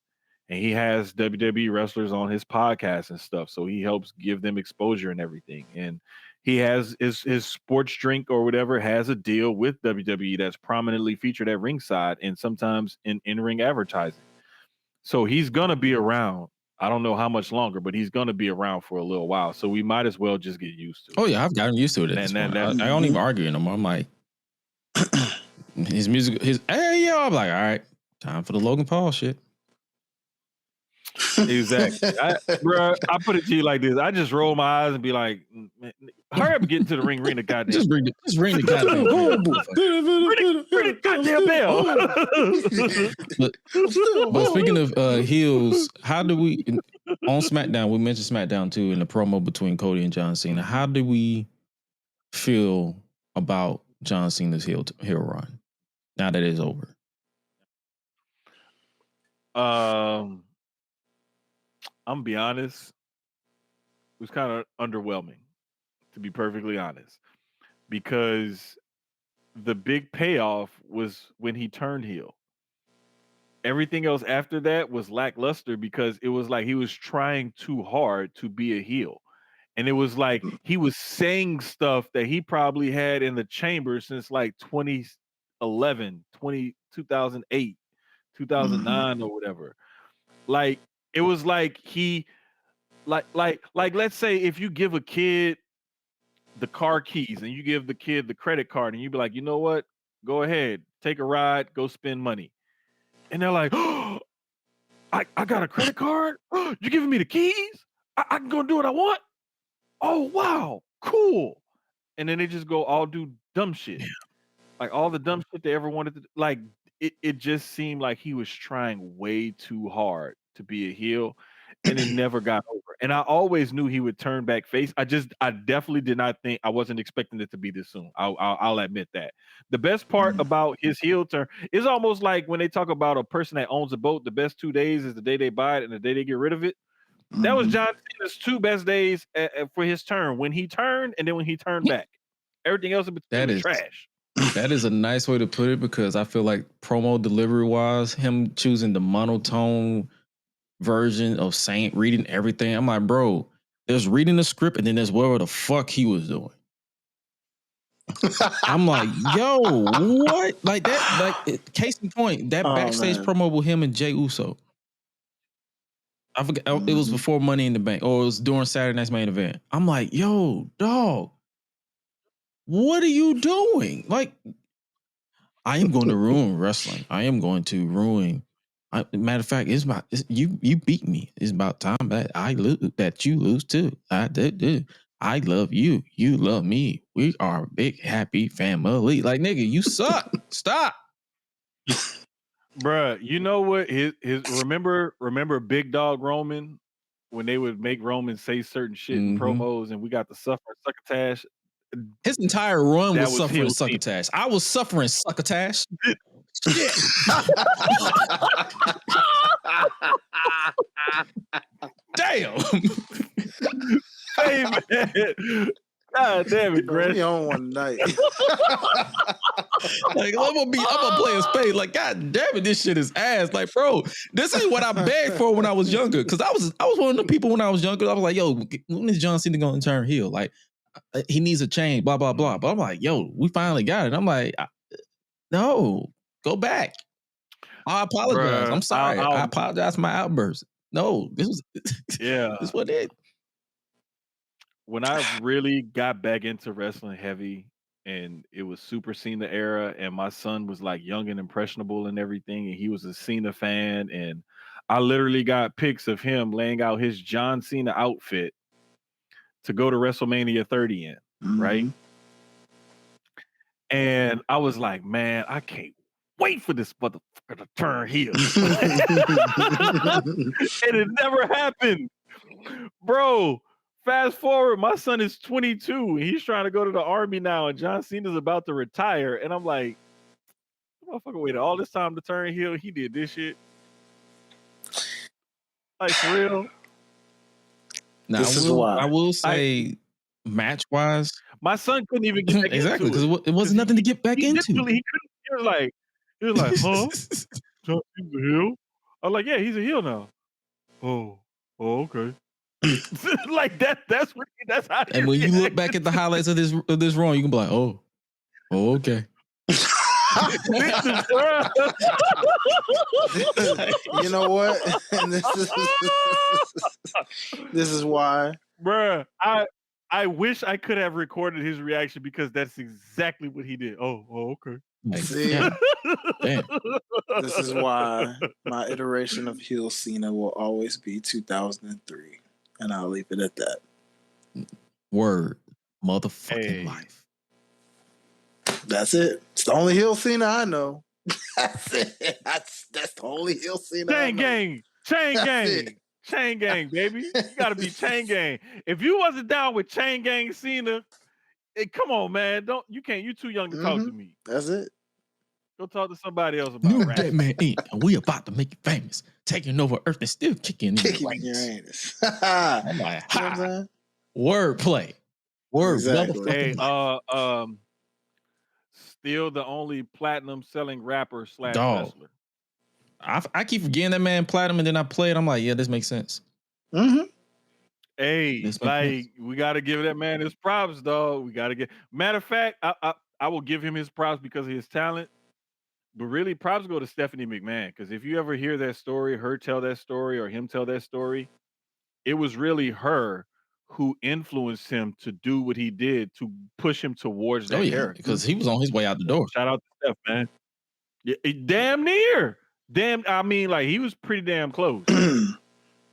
And he has WWE wrestlers on his podcast and stuff. So he helps give them exposure and everything. And he has his sports drink or whatever has a deal with WWE that's prominently featured at ringside and sometimes in in-ring advertising. So he's going to be around. I don't know how much longer, but he's going to be around for a little while. So we might as well just get used to it. Oh, yeah, I've gotten used to it at this point. I don't even argue anymore. I'm like, his music, hey, yo, I'm like, all right, time for the Logan Paul shit. Exactly. Bro, I put it to you like this. I just roll my eyes and be like, man, hurry up and get into the ring the goddamn. Just ring the goddamn ring the goddamn bell. But speaking of heels, how do we, on SmackDown, we mentioned SmackDown too in the promo between Cody and John Cena. How do we feel about John Cena's heel run now that it's over? I'm gonna be honest, it was kind of underwhelming, to be perfectly honest, because the big payoff was when he turned heel. Everything else after that was lackluster because it was like he was trying too hard to be a heel. And it was like he was saying stuff that he probably had in the chamber since like 2011, 2008, 2009 or whatever. Like, it was like he, like let's say if you give a kid the car keys and you give the kid the credit card and you be like, you know what, go ahead, take a ride, go spend money. And they're like, oh, I got a credit card? You giving me the keys? I can go do what I want? Oh, wow, cool. And then they just go all do dumb shit. Yeah. Like all the dumb shit they ever wanted to, like, it just seemed like he was trying way too hard to be a heel, and it never got over. And I always knew he would turn back face. I definitely did not think, I wasn't expecting it to be this soon. I'll admit that. The best part about his heel turn is almost like when they talk about a person that owns a boat, the best 2 days is the day they buy it and the day they get rid of it. That was John Cena's 2 best days for his turn. When he turned and then when he turned back. Everything else in between was trash. That is a nice way to put it, because I feel like promo delivery wise, him choosing the monotone version of reading everything. I'm like, bro, there's reading the script and then there's whatever the fuck he was doing. I'm like, yo, what? Like that, like case in point, that backstage promo with him and Jey Uso. I forgot it was before Money in the Bank, or it was during Saturday Night's Main Event. I'm like, yo, dog, what are you doing? Like, I am going to ruin wrestling. I am going to ruin. Matter of fact, you beat me. It's about time that that you lose too. I did. I love you. You love me. We are a big happy family. Like, nigga, you suck. Stop. Bruh, you know what? His remember Big Dog Roman, when they would make Roman say certain shit in promos, and we got the succotash. His entire run was suffering succotash. I was suffering succotash. Damn. Hey, man. God damn it, Greg. We on one night. Like, I'm gonna play a spade. Like, god damn it, this shit is ass. Like, bro, this ain't what I begged for when I was younger. Cause I was one of the people when I was younger. I was like, yo, when is John Cena gonna turn heel? Like, he needs a change, blah, blah, blah. But I'm like, yo, we finally got it. I'm like, no, go back. I apologize. I'm sorry. I apologize for my outburst. No, this was this is what it. When I really got back into wrestling heavy, and it was Super Cena era, and my son was like young and impressionable and everything, and he was a Cena fan, and I literally got pics of him laying out his John Cena outfit to go to WrestleMania 30 in, right? And I was like, man, I can't wait for this motherfucker to turn heel. And it never happened. Bro, fast forward, my son is 22 and he's trying to go to the army now, and John Cena's about to retire. And I'm like, motherfucker waited all this time to turn heel. He did this shit. Like, for real. Now, I will say, match wise, my son couldn't even get back exactly, into because it wasn't nothing to get back into. He was like, huh? John Cena's a heel? I was like, yeah, he's a heel now. Oh, okay. Like that's how. And when you look back at the highlights of this run, you can be like, oh, okay. You know what? And this is why, bruh. I wish I could have recorded his reaction, because that's exactly what he did. Oh, okay. See, this is why my iteration of heel Cena will always be 2003, and I'll leave it at that. Word, motherfucking life. That's it. It's the only heel Cena I know. That's it. That's the only heel Cena. Chain gang, chain gang, baby. You gotta be chain gang. If you wasn't down with chain gang Cena, come on, man. You too young to talk to me. That's it. Go talk to somebody else about New Day Man Inc. And we about to make it famous. Taking over Earth and still kicking your anus. I'm like, ha. Wordplay. Word. Exactly. Hey, still the only platinum selling rapper / wrestler. I keep forgetting that man platinum, and then I play it. I'm like, yeah, this makes sense. Hey, like, we got to give that man his props, dog. We got to get. Matter of fact, I will give him his props because of his talent. But really, props go to Stephanie McMahon, because if you ever hear that story, her tell that story, or him tell that story, it was really her who influenced him to do what he did to push him towards that character. Because he was on his way out the door. Shout out to Steph, man. Yeah, damn near. Damn, I mean, like, he was pretty damn close.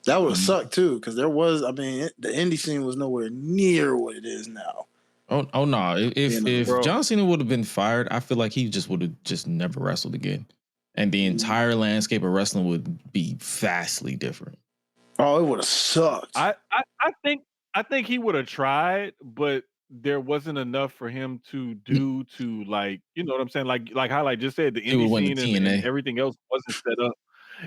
That would suck too, because the indie scene was nowhere near what it is now. Oh no! If John Cena would have been fired, I feel like he would have just never wrestled again, and the entire landscape of wrestling would be vastly different. Oh, it would have sucked. I think he would have tried, but there wasn't enough for him to do to, like, you know what I'm saying? Like Highlight just said, the indie scene and everything else wasn't set up.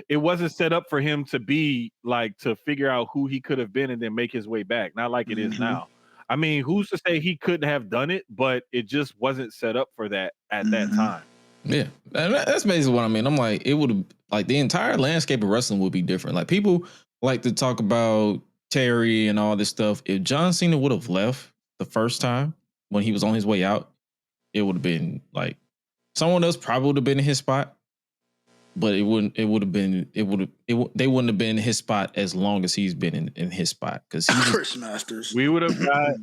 it wasn't set up for him to be like to figure out who he could have been and then make his way back. Not like it is now. I mean, who's to say he couldn't have done it, but it just wasn't set up for that at that time. Yeah, that's basically what I mean. I'm like, it would have, like, the entire landscape of wrestling would be different. Like, people like to talk about Terry and all this stuff. If John Cena would have left the first time when he was on his way out, it would have been like someone else probably would have been in his spot, but they wouldn't have been in his spot as long as he's been in his spot. Because Chris Masters, we would have got.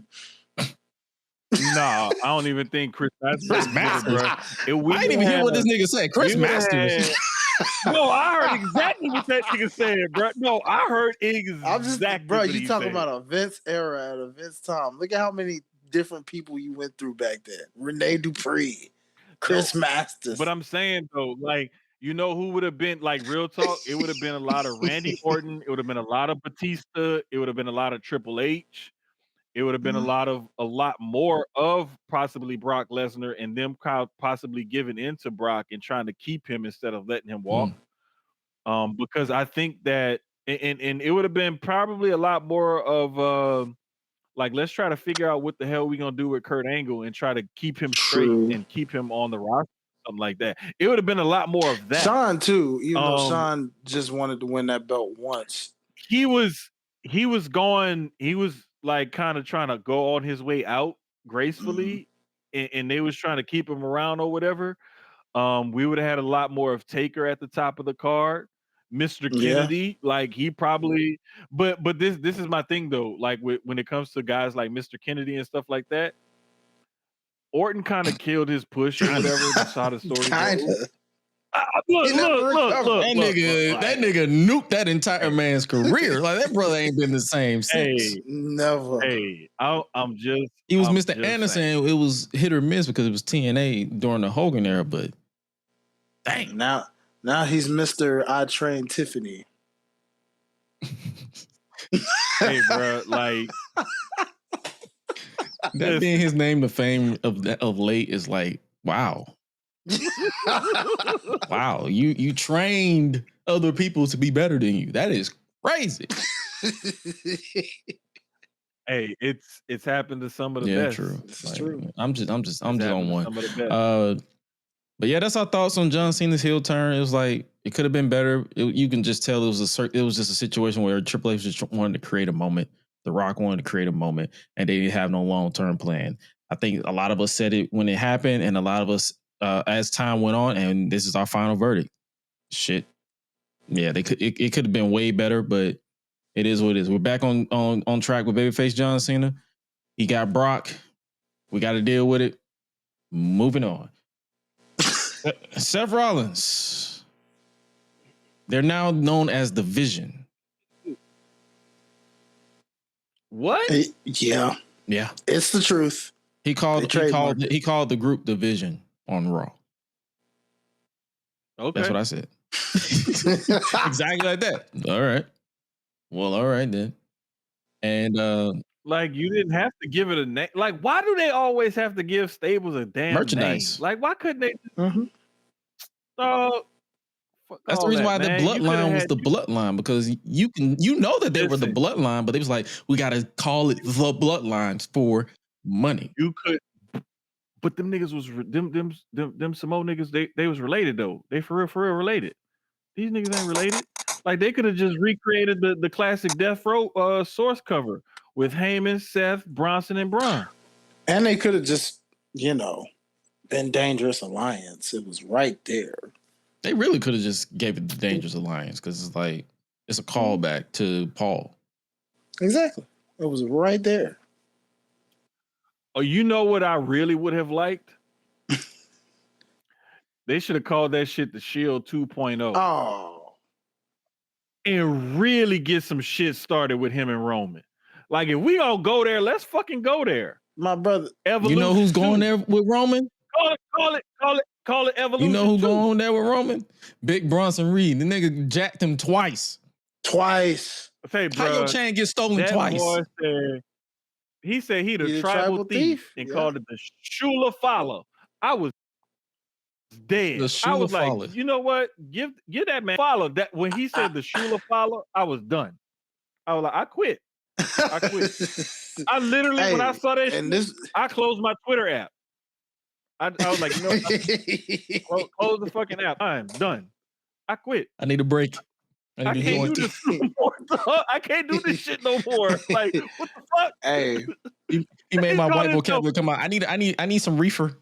No, I don't even think Chris Masters. I didn't even hear what this nigga said. Chris Masters. No, I heard exactly what that nigga said, bro. No, I heard exactly. Bro, what you he talking said. about a Vince era and a Vince time. Look at how many different people you went through back then. Rene Dupree, Chris Masters. But I'm saying though, like, you know who would have been, like, real talk? It would have been a lot of Randy Orton. It would have been a lot of Batista. It would have been a lot of Triple H. It would have been a lot more of possibly Brock Lesnar and them possibly giving into Brock and trying to keep him instead of letting him walk. Because I think that, and it would have been probably a lot more of like, let's try to figure out what the hell we gonna do with Kurt Angle and try to keep him straight and keep him on the roster, something like that. It would have been a lot more of that. Sean too, even though Sean just wanted to win that belt once. He was like kind of trying to go on his way out gracefully, and they was trying to keep him around or whatever. We would have had a lot more of Taker at the top of the card. Mr. Kennedy, like, he probably, but this is my thing though. Like, when it comes to guys like Mr. Kennedy and stuff like that, Orton kind of killed his push or whatever. That's how the story goes. Look, that nigga nuked that entire man's career. Like, that brother ain't been the same since. Never. He was Mr. Anderson. Saying. It was hit or miss because it was TNA during the Hogan era, but dang. Now he's Mr. I Train Tiffany. Hey, bro, like, that being his name to fame of late is like, wow. Wow, you trained other people to be better than you. That is crazy. Hey, it's happened to some of the best. True. It's true. I'm just on one. But yeah, that's our thoughts on John Cena's heel turn. It was like, it could have been better. You can just tell it was just a situation where Triple H just wanted to create a moment. The Rock wanted to create a moment, and they didn't have no long-term plan. I think a lot of us said it when it happened, and a lot of us, as time went on, and this is our final verdict. Shit. Yeah, it could have been way better, but it is what it is. We're back on track with babyface John Cena. He got Brock. We got to deal with it. Moving on. Seth Rollins. They're now known as the Vision. What? Yeah. It's the truth. He called the group the Vision on Raw. Okay. That's what I said. Exactly like that. All right. Well, all right then. And like, you didn't have to give it a name. Like, why do they always have to give stables a damn merchandise name? Like, why couldn't they? That's the reason why the bloodline was the bloodline, because you know that they were the bloodline, but it was like, we got to call it the bloodlines for money. You could, but them niggas was them Samoa niggas. They was related though. They for real related. These niggas ain't related. Like, they could have just recreated the classic Death Row source cover with Heyman, Seth, Bronson, and Braun. And they could have just, been Dangerous Alliance. It was right there. They really could have just gave it the Dangerous Alliance, because it's like, it's a callback to Paul. Exactly. It was right there. Oh, you know what I really would have liked? They should have called that shit the Shield 2.0. Oh. And really get some shit started with him and Roman. Like, if we gonna go there, let's fucking go there. My brother. Evolution. You know who's going there with Roman? Call it Evolution. You know who's going there with Roman? Big Bronson Reed. The nigga jacked him twice. Hey, bro, how your chain get stolen twice? Boy he said he the tribal thief and called it the Shula Follow. I was dead. I was like, you know what? Give that man follow. That when he said the Shula follow, I was done. I was like, I quit. I literally, when I saw that shit, I closed my Twitter app. I was like, you know, close the fucking app. I'm done. I quit. I need a break. I can't do this no more. Dog. I can't do this shit no more. Like, what the fuck? Hey, he made my white vocabulary come out. I need some reefer.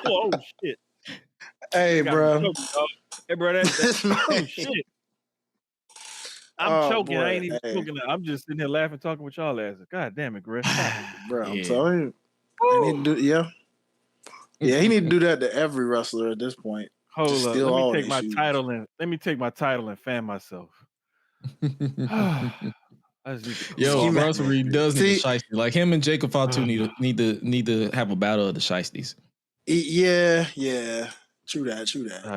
Oh shit! Hey, bro. Hey, bro. Oh shit! I'm choking. Boy. I ain't even choking. I'm just sitting here laughing, talking with y'all asses. God damn it, Chris. Bro, I'm telling you. I need to do, yeah, he need to do that to every wrestler at this point. Hold up. Let me take my title and fan myself. Yo, Bronson Reed does need a shiesty. Like him and Jacob Fatu need to have a battle of the shiesties. Yeah. True that.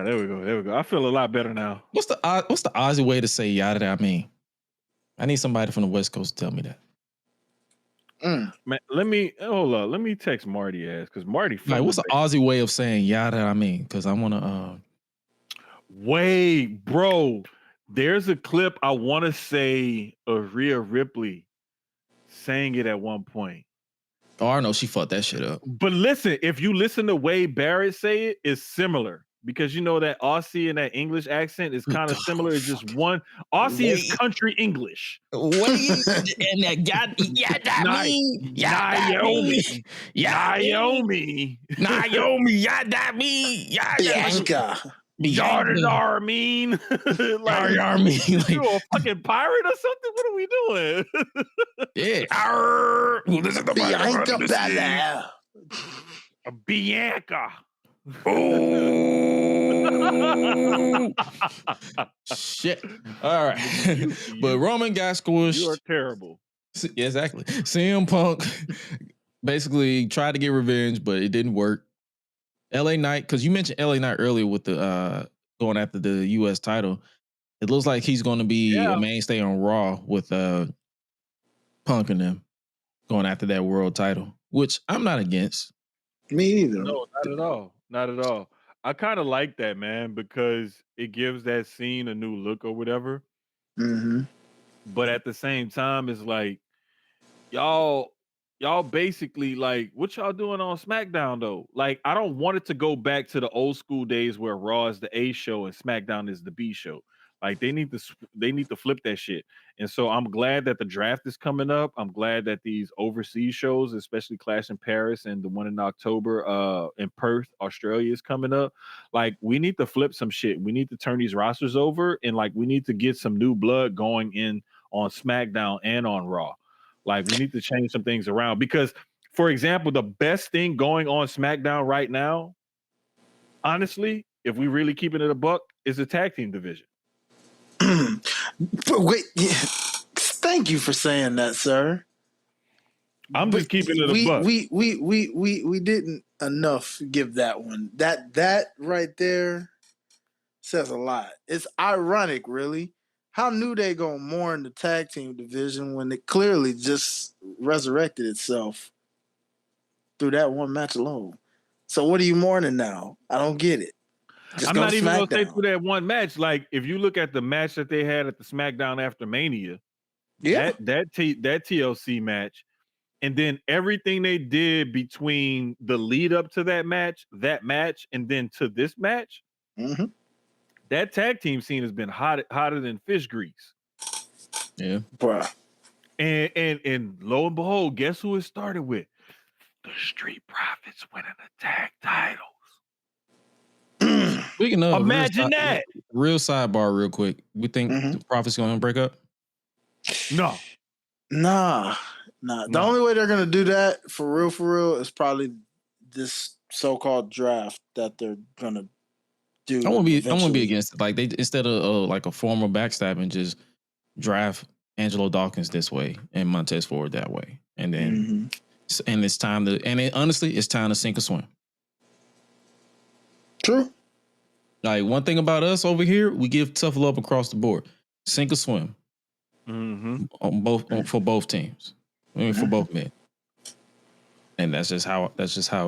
There we go. I feel a lot better now. What's the Aussie way to say yada? I mean, I need somebody from the West Coast to tell me that. Man, let me text Marty ass because Marty. Like, what's the Aussie way of saying yada? I mean, because I want to. Wait, bro. There's a clip I want to say of Rhea Ripley saying it at one point. Oh, I know she fucked that shit up. But listen, if you listen to Wade Barrett say it, it's similar because you know that Aussie and that English accent is kind of similar. It's just one. Aussie is country English. What are you? And that Naomi, Bianca. Yarmean. Like, you a fucking pirate or something? What are we doing? Yeah. Bianca Bella. Bianca. Oh. Shit. All right. But Roman got squished. You are terrible. Yeah, exactly. CM Punk basically tried to get revenge, but it didn't work. LA Knight, because you mentioned LA Knight earlier with the going after the US title. It looks like he's going to be a mainstay on Raw with Punk and them going after that world title, which I'm not against. Me either. No, not at all. I kind of like that, man, because it gives that scene a new look or whatever. Mm-hmm. But at the same time, it's like y'all basically like what y'all doing on SmackDown though? Like, I don't want it to go back to the old school days where Raw is the A show and SmackDown is the B show. Like they need to flip that shit. And so I'm glad that the draft is coming up. I'm glad that these overseas shows, especially Clash in Paris and the one in October in Perth, Australia, is coming up. Like, we need to flip some shit. We need to turn these rosters over, and like we need to get some new blood going in on SmackDown and on Raw. Like, we need to change some things around because, for example, the best thing going on SmackDown right now, honestly, if we really keeping it a buck, is the tag team division. But wait, thank you for saying that, sir. I'm just keeping it a buck. We didn't enough give that one. That right there says a lot. It's ironic, really. How New Day gonna mourn the tag team division when it clearly just resurrected itself through that one match alone? So what are you mourning now? I don't get it. I'm not even going to say through that one match. Like, if you look at the match that they had at the SmackDown After Mania, that TLC match, and then everything they did between the lead up to that match, and then to this match, that tag team scene has been hotter than fish grease. Yeah, bruh. And lo and behold, guess who it started with? The Street Profits winning the tag titles. Speaking of, imagine that. Real sidebar, real quick. We think the Profits going to break up? No. Nah. The only way they're going to do that for real is probably this so-called draft that they're going to do. I won't be against it. Like, they instead of like a formal backstabbing, just draft Angelo Dawkins this way and Montez Ford that way, and then and it's time to honestly, it's time to sink or swim. True. Like, one thing about us over here, we give tough love across the board. Sink or swim. On both for both teams. I mean, for both men. And that's just how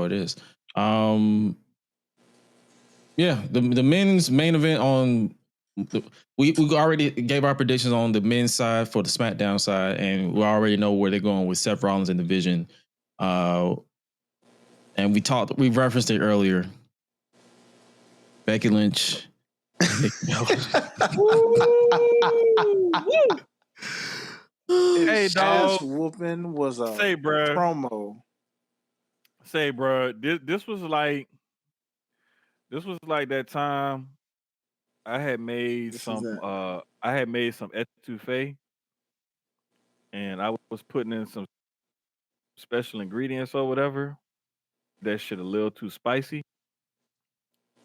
it is. Yeah, the men's main event on we already gave our predictions on the men's side for the SmackDown side, and we already know where they're going with Seth Rollins in the division. And we referenced it earlier. Becky Lynch. Nikki Bella. Hey, dog. Ass whooping was a bruh. promo. Say, bro, this was like that time I had made some etouffee, and I was putting in some special ingredients or whatever. That shit a little too spicy.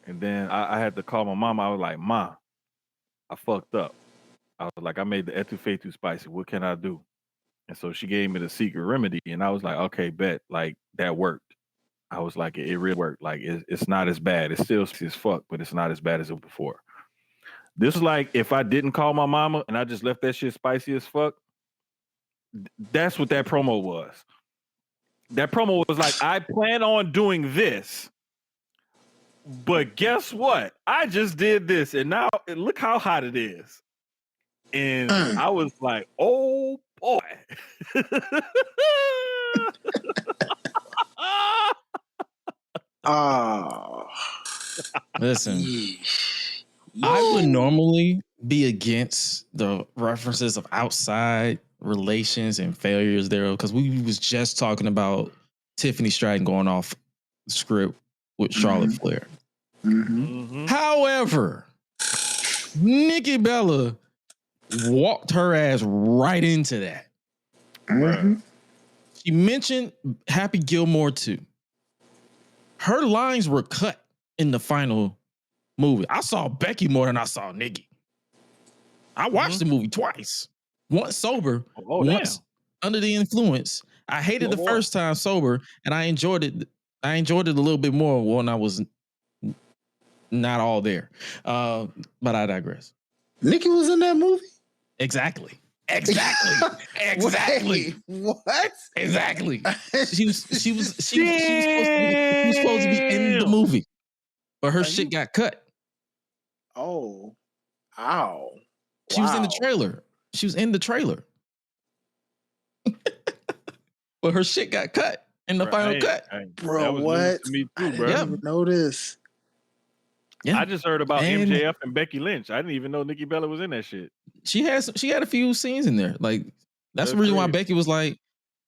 And then I had to call my mom. I was like, "Ma, I fucked up." I was like, "I made the etouffee too spicy. What can I do?" And so she gave me the secret remedy, and I was like, "Okay, bet." Like that worked. I was like, it really worked. Like it's not as bad. It's still spicy as fuck, but it's not as bad as it was before. This is like if I didn't call my mama and I just left that shit spicy as fuck. That's what that promo was. That promo was like, I plan on doing this, but guess what? I just did this, and now look how hot it is. And I was like, oh boy. Listen, I would normally be against the references of outside relations and failures there, because we was just talking about Tiffany Stratton going off script with Charlotte Flair. However, Nikki Bella walked her ass right into that. She mentioned Happy Gilmore too. Her lines were cut in the final movie. I saw Becky more than I saw Nikki. I watched the movie twice. Once sober, once under the influence. I hated the first time sober, and I enjoyed it. I enjoyed it a little bit more when I was not all there. But I digress. Nikki was in that movie? Exactly. Exactly. What? Exactly. She was supposed to be in the movie, but her shit got cut. Oh, ow! She was in the trailer. She was in the trailer, but her shit got cut in the final cut. Bro, what? Me too, bro. I didn't even know this. Yeah. I just heard about MJF and Becky Lynch. I didn't even know Nikki Bella was in that shit. She had a few scenes in there. Like that's the reason why Becky was like,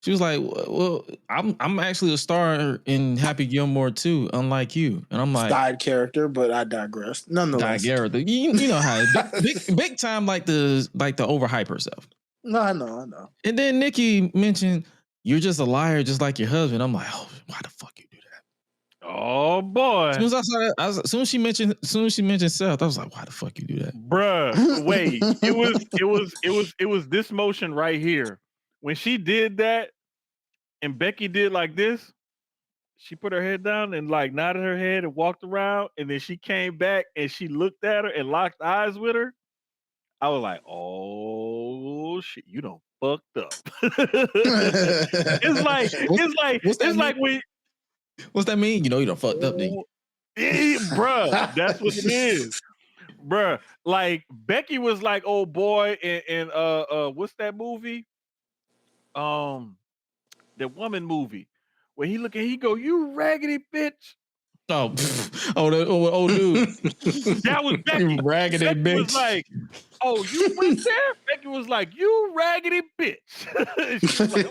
she was like, well, I'm actually a star in Happy Gilmore too, unlike you. And I'm like, side character, but I digress. Nonetheless, you know how big time like the overhype herself. No, I know. And then Nikki mentioned, you're just a liar, just like your husband. I'm like, oh, why the fuck you do that? Oh boy! As soon as I saw that, as soon as she mentioned Seth, I was like, why the fuck you do that, bruh? Wait, it was this motion right here when she did that, and Becky did like this. She put her head down and like nodded her head and walked around, and then she came back and she looked at her and locked eyes with her. I was like, oh shit, you done fucked up. It's like when. What's that mean? You know you done fucked up, nigga. Bruh, that's what it is. Bruh, like Becky was like, oh boy, and what's that movie? The woman movie where he look and he go, you raggedy bitch. Oh dude. That was Becky. You raggedy Becky bitch. Was like, oh, you went there? Becky was like, you raggedy bitch. She was like,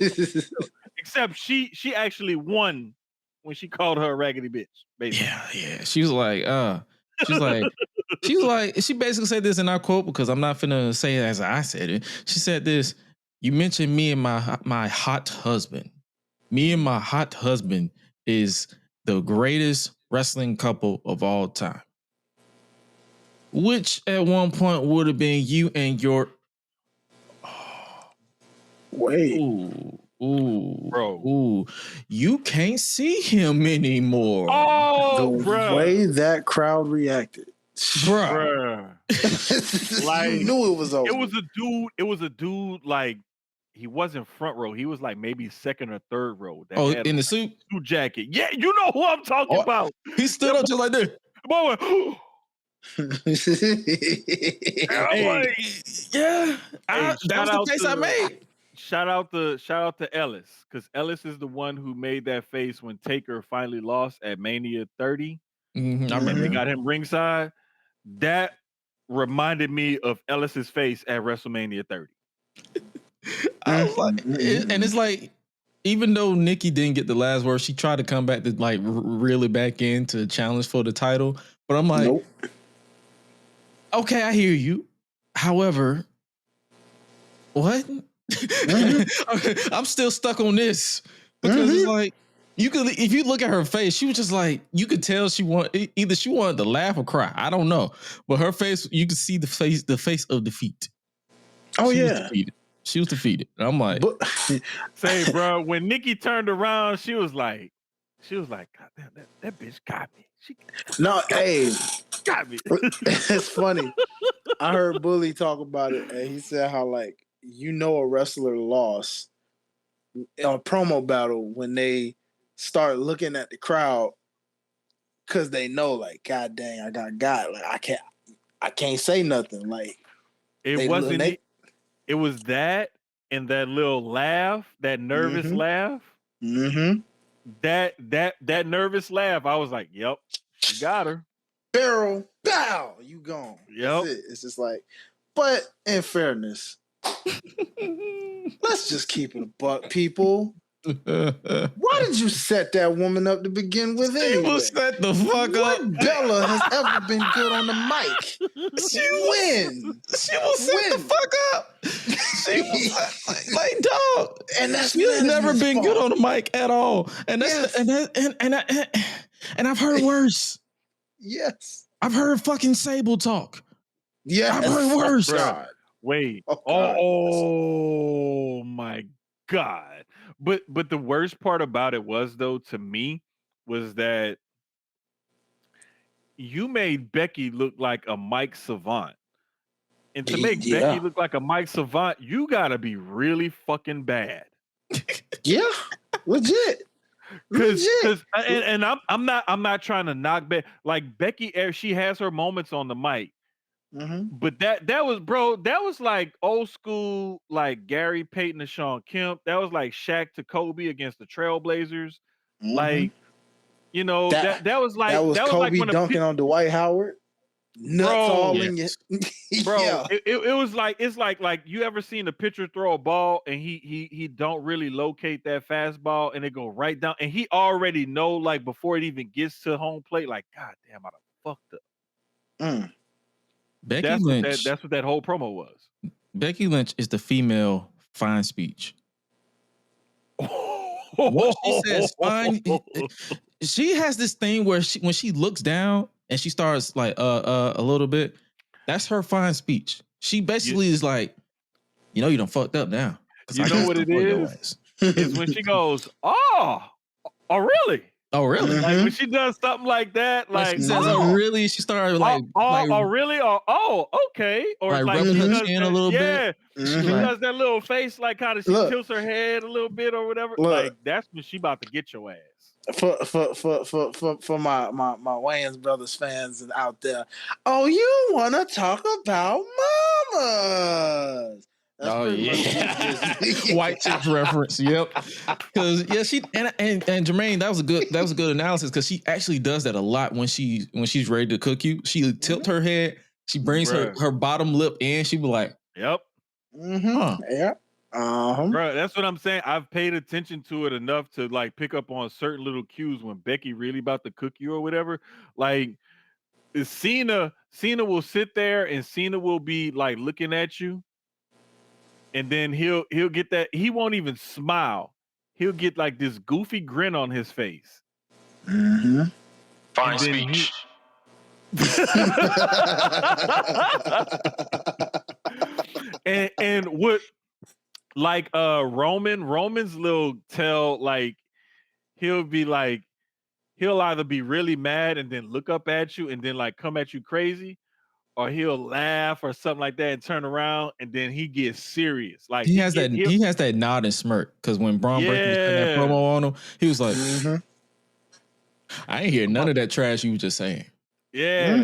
except she actually won when she called her a raggedy bitch. Basically. Yeah. She was like, she basically said this, and I quote, because I'm not finna say it as I said it. She said this: you mentioned me and my hot husband. Me and my hot husband is the greatest wrestling couple of all time. Which at one point would have been you and your wait. Ooh, you can't see him anymore. Oh, the bruh. way that crowd reacted, bruh. Like, you knew it was over. It was a dude like he wasn't front row. He was like maybe second or third row. That Oh, had in the suit? suit jacket. Yeah, you know who I'm talking about. He stood up just like this. Boy, and I'm like, yeah, that was the face I made. Shout out to Ellis, because Ellis is the one who made that face when Taker finally lost at Mania 30. Mm-hmm, I remember. And they got him ringside. That reminded me of Ellis's face at WrestleMania 30. I was like, and it's like, even though Nikki didn't get the last word, she tried to come back to like really back in to challenge for the title. But I'm like, nope. Okay, I hear you. However, what? I'm still stuck on this because it's like, you could, if you look at her face, she was just like, you could tell she wanted to laugh or cry. I don't know, but her face, you could see the face of defeat. Oh, she was defeated. And I'm like, say, bro, when Nikki turned around, she was like, God damn, that bitch got me. Got me. It's funny. I heard Bully talk about it, and he said how, like, a wrestler lost a promo battle when they start looking at the crowd because they know, like, God dang, I got like I can't say nothing. Like, it was that and that little laugh, that nervous laugh. Mm-hmm. That nervous laugh. I was like, yep, you got her. Barrel, bow, you gone. Yep. That's it. It's just like, but in fairness, let's just keep it a buck, people. Why did you set that woman up to begin with anyway? She was set the fuck up. What Bella has ever been good on the mic? She was set the fuck up. She was like dog. And that's she's never been fault. good on the mic at all. And that's and I've heard worse. Yes. I've heard fucking Sable talk. Yeah. I've heard worse. God. Wait. Oh my God. But the worst part about it was, though, to me, was that you made Becky look like a Mike Savant. And to make Becky look like a Mike Savant, you gotta be really fucking bad. Yeah. Legit. Because and I'm not trying to knock Becky. Like, Becky, she has her moments on the mic. Mm-hmm. But that was like old school, like Gary Payton to Shawn Kemp. That was like Shaq to Kobe against the Trailblazers. Mm-hmm. Like, that was like Kobe like when dunking on Dwight Howard. Nuts all in you. Bro, yeah. it was like, it's like you ever seen a pitcher throw a ball and he don't really locate that fastball and it go right down and he already know, like, before it even gets to home plate, like, God damn, I done fucked up. Becky Lynch. That's what that whole promo was. Becky Lynch is the female fine speech. What she says fine. She has this thing where when she looks down and she starts like a little bit, that's her fine speech. She basically is like, you done fucked up now. You know what it is? It's when she goes, oh really? Oh, really? Like, when she does something like that, like she says, oh, really? She started like, really? Or, okay. Or like like rubbing she her does chin a little bit. She does that little face, like kind of she tilts her head a little bit or whatever. Like, that's when she about to get your ass. For my Wayans Brothers fans out there, oh, you want to talk about mamas? That's White Chips reference. Yep. Because she and Jermaine, that was a good analysis because she actually does that a lot when she's ready to cook you. She tilt her head, she brings her bottom lip in. She be like, "Yep, yeah." Bro, that's what I'm saying. I've paid attention to it enough to like pick up on certain little cues when Becky really about to cook you or whatever. Like, Cena will sit there and Cena will be like looking at you, and then he'll get that. He won't even smile. He'll get like this goofy grin on his face. Mm-hmm. Fine speech. and what? Like Roman's little tell, like he'll either be really mad and then look up at you and then like come at you crazy, or he'll laugh or something like that and turn around and then he gets serious. Like he has that nod and smirk because when Braun Breaker was cutting that promo on him, he was like, I ain't hear none of that trash you were just saying. Yeah,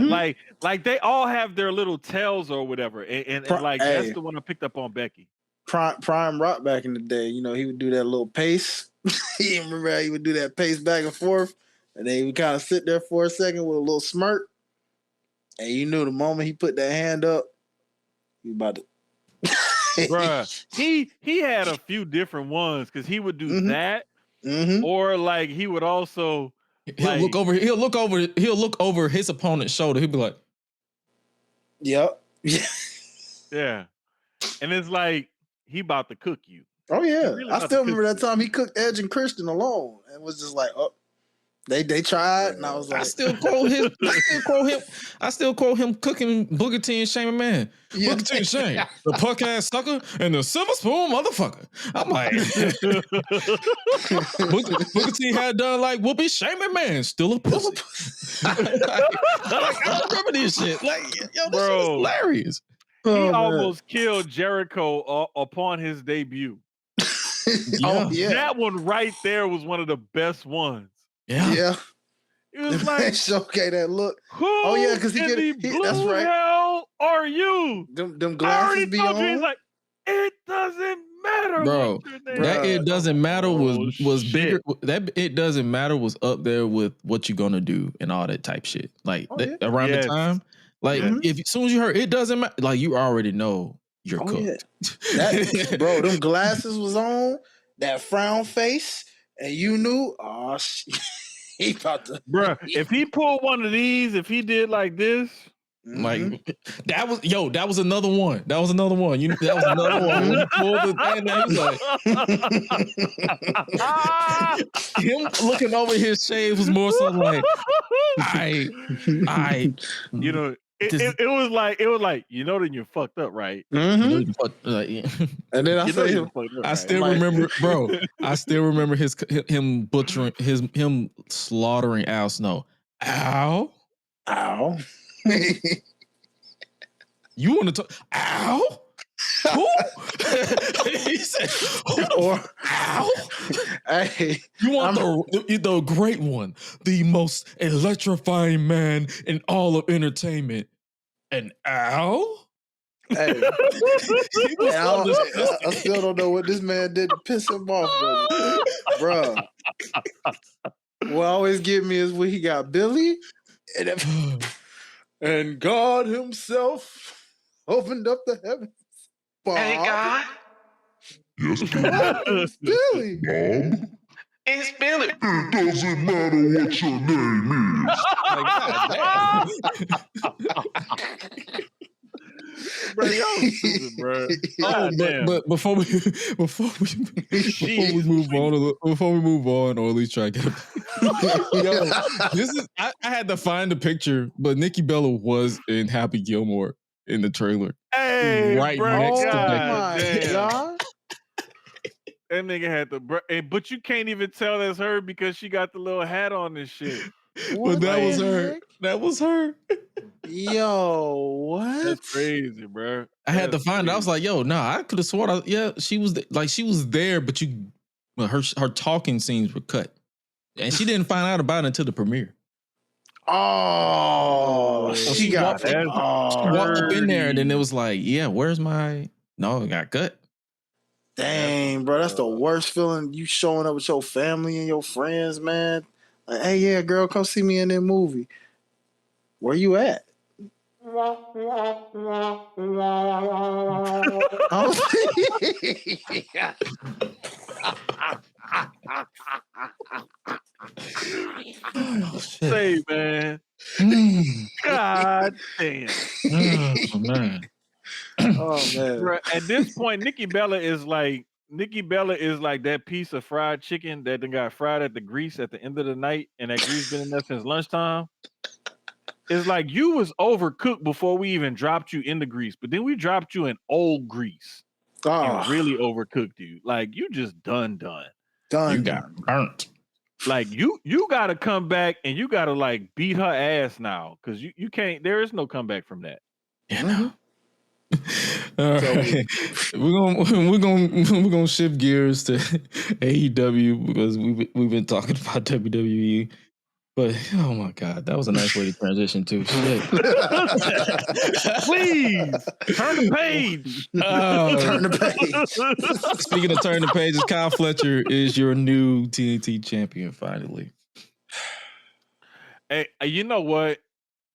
like they all have their little tells or whatever, and like that's the one I picked up on Becky. Prime Rock back in the day, you know, he would do that little pace. You remember how he would do that pace back and forth, and then he would kind of sit there for a second with a little smirk, and you knew the moment he put that hand up, he was about to. Bruh, he had a few different ones because he would do that, or like he would also. He'll look over his opponent's shoulder. He'll be like, "Yep, yeah," and it's like he about to cook you. Oh yeah, really I still remember that time he cooked Edge and Christian alone, and was just like, "Oh, they tried," and I was like, I still quote him cooking Booker T and Shane McMahon. Yeah. Booker T and Shane, the punk ass sucker and the silver spoon motherfucker. I'm like, Booker T had done like Whoopi, Shane McMahon, still a pussy. I remember this shit. Like, yo, this shit is hilarious. He almost killed Jericho upon his debut. That one right there was one of the best ones. Yeah. It was like, okay, that look. Who because he that's right. Hell are you? Them glasses be on. He's like, it doesn't matter, bro. That it doesn't matter was bigger. That it doesn't matter was up there with what you're gonna do and all that type shit. Like around the time, like if as soon as you heard it doesn't matter, like you already know you're cooked. Yeah. Bro, them glasses was on, that frown face, and you knew, oh shit. He about to, bruh. If he pulled one of these, if he did like this, like that was another one. That was another one. That was another one. When he pulled the thing, he was like, him looking over his shades was more so like, I, you know. It was like then you're fucked up, right? And then I still remember, bro. I still remember him butchering him slaughtering Al Snow. Ow. You want to talk? Ow. Who? He said, ow. Hey, you want the great one, the most electrifying man in all of entertainment, and Al? Hey, I still don't know what this man did to piss him off, bro. What always get me is when he got Billy, and God Himself opened up the heavens. Bob. Hey, God. Yes, it's Billy. Bob. It's Billy. It doesn't matter what your name is. Bro, y'all stupid, bro. But before we move on, or at least try to get this is I had to find the picture, but Nikki Bella was in Happy Gilmore in the trailer. Hey, right bro, next to Becky. That nigga had the but you can't even tell that's her because she got the little hat on and shit. But that was her. That was her. Yo, what? That's crazy, bro. I had to find it. I was like, yo, I could have sworn. She was she was there, but her talking scenes were cut, and she didn't find out about it until the premiere. Oh, she walked up in there, and then it was like, where's my? No, it got cut. Dang, bro, that's the worst feeling. You showing up with your family and your friends, man. Like, hey, yeah, girl, come see me in that movie. Where you at? Say, man. God damn. Oh, man. Bruh, at this point, Nikki Bella is like that piece of fried chicken that then got fried at the grease at the end of the night, and that grease been in there since lunchtime. It's like you was overcooked before we even dropped you in the grease, but then we dropped you in old grease and really overcooked you. Like you just done. You got burnt. Like you got to come back and you got to like beat her ass now because you can't. There is no comeback from that. You know. All right. We're gonna shift gears to AEW because we've been talking about WWE. But oh my God, that was a nice way to transition to shit. Please turn the page. Turn the page. Speaking of turning the pages, Kyle Fletcher is your new TNT champion finally. Hey, you know what?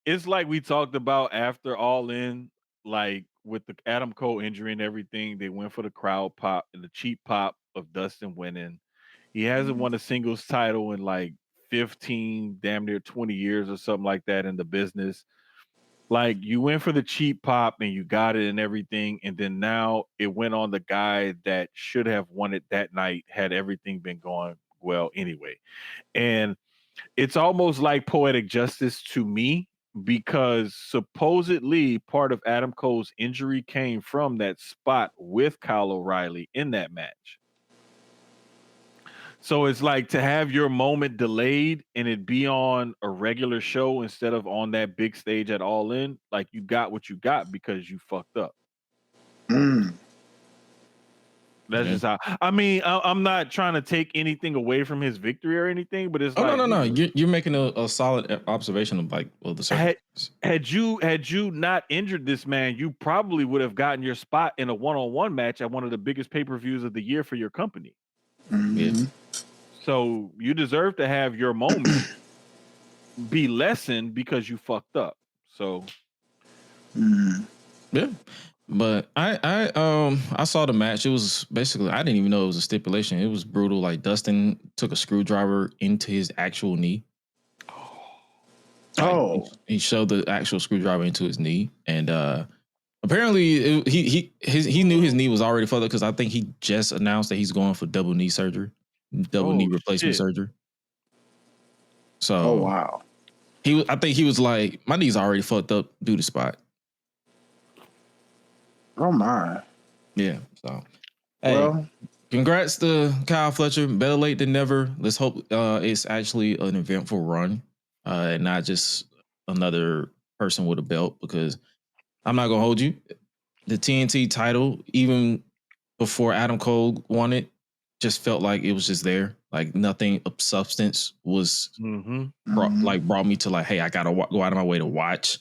It's like we talked about after All In, like with the Adam Cole injury and everything, they went for the crowd pop and the cheap pop of Dustin winning. He hasn't won a singles title in like 15, damn near 20 years or something like that in the business. Like you went for the cheap pop and you got it and everything, and then now it went on the guy that should have won it that night had everything been going well anyway. And it's almost like poetic justice to me because supposedly part of Adam Cole's injury came from that spot with Kyle O'Reilly in that match. So it's like to have your moment delayed and it be on a regular show instead of on that big stage at All In, like you got what you got because you fucked up. That's just how. I mean, I'm not trying to take anything away from his victory or anything, but it's no. You're making a solid observation of like the circumstances. Had you not injured this man, you probably would have gotten your spot in a one-on-one match at one of the biggest pay-per-views of the year for your company. Yeah. So you deserve to have your moment be lessened because you fucked up. So yeah. But I saw the match. It was basically, I didn't even know it was a stipulation. It was brutal. Like Dustin took a screwdriver into his actual knee. He shoved the actual screwdriver into his knee, and apparently he knew his knee was already fucked up because I think he just announced that he's going for double knee replacement surgery. So wow. I think he was like, my knee's already fucked up due to spot. Oh my. Yeah. So hey, congrats to Kyle Fletcher. Better late than never. Let's hope it's actually an eventful run and not just another person with a belt, because I'm not gonna hold you. The TNT title, even before Adam Cole won it, just felt like it was just there. Like nothing of substance was brought me to like, hey, I gotta go out of my way to watch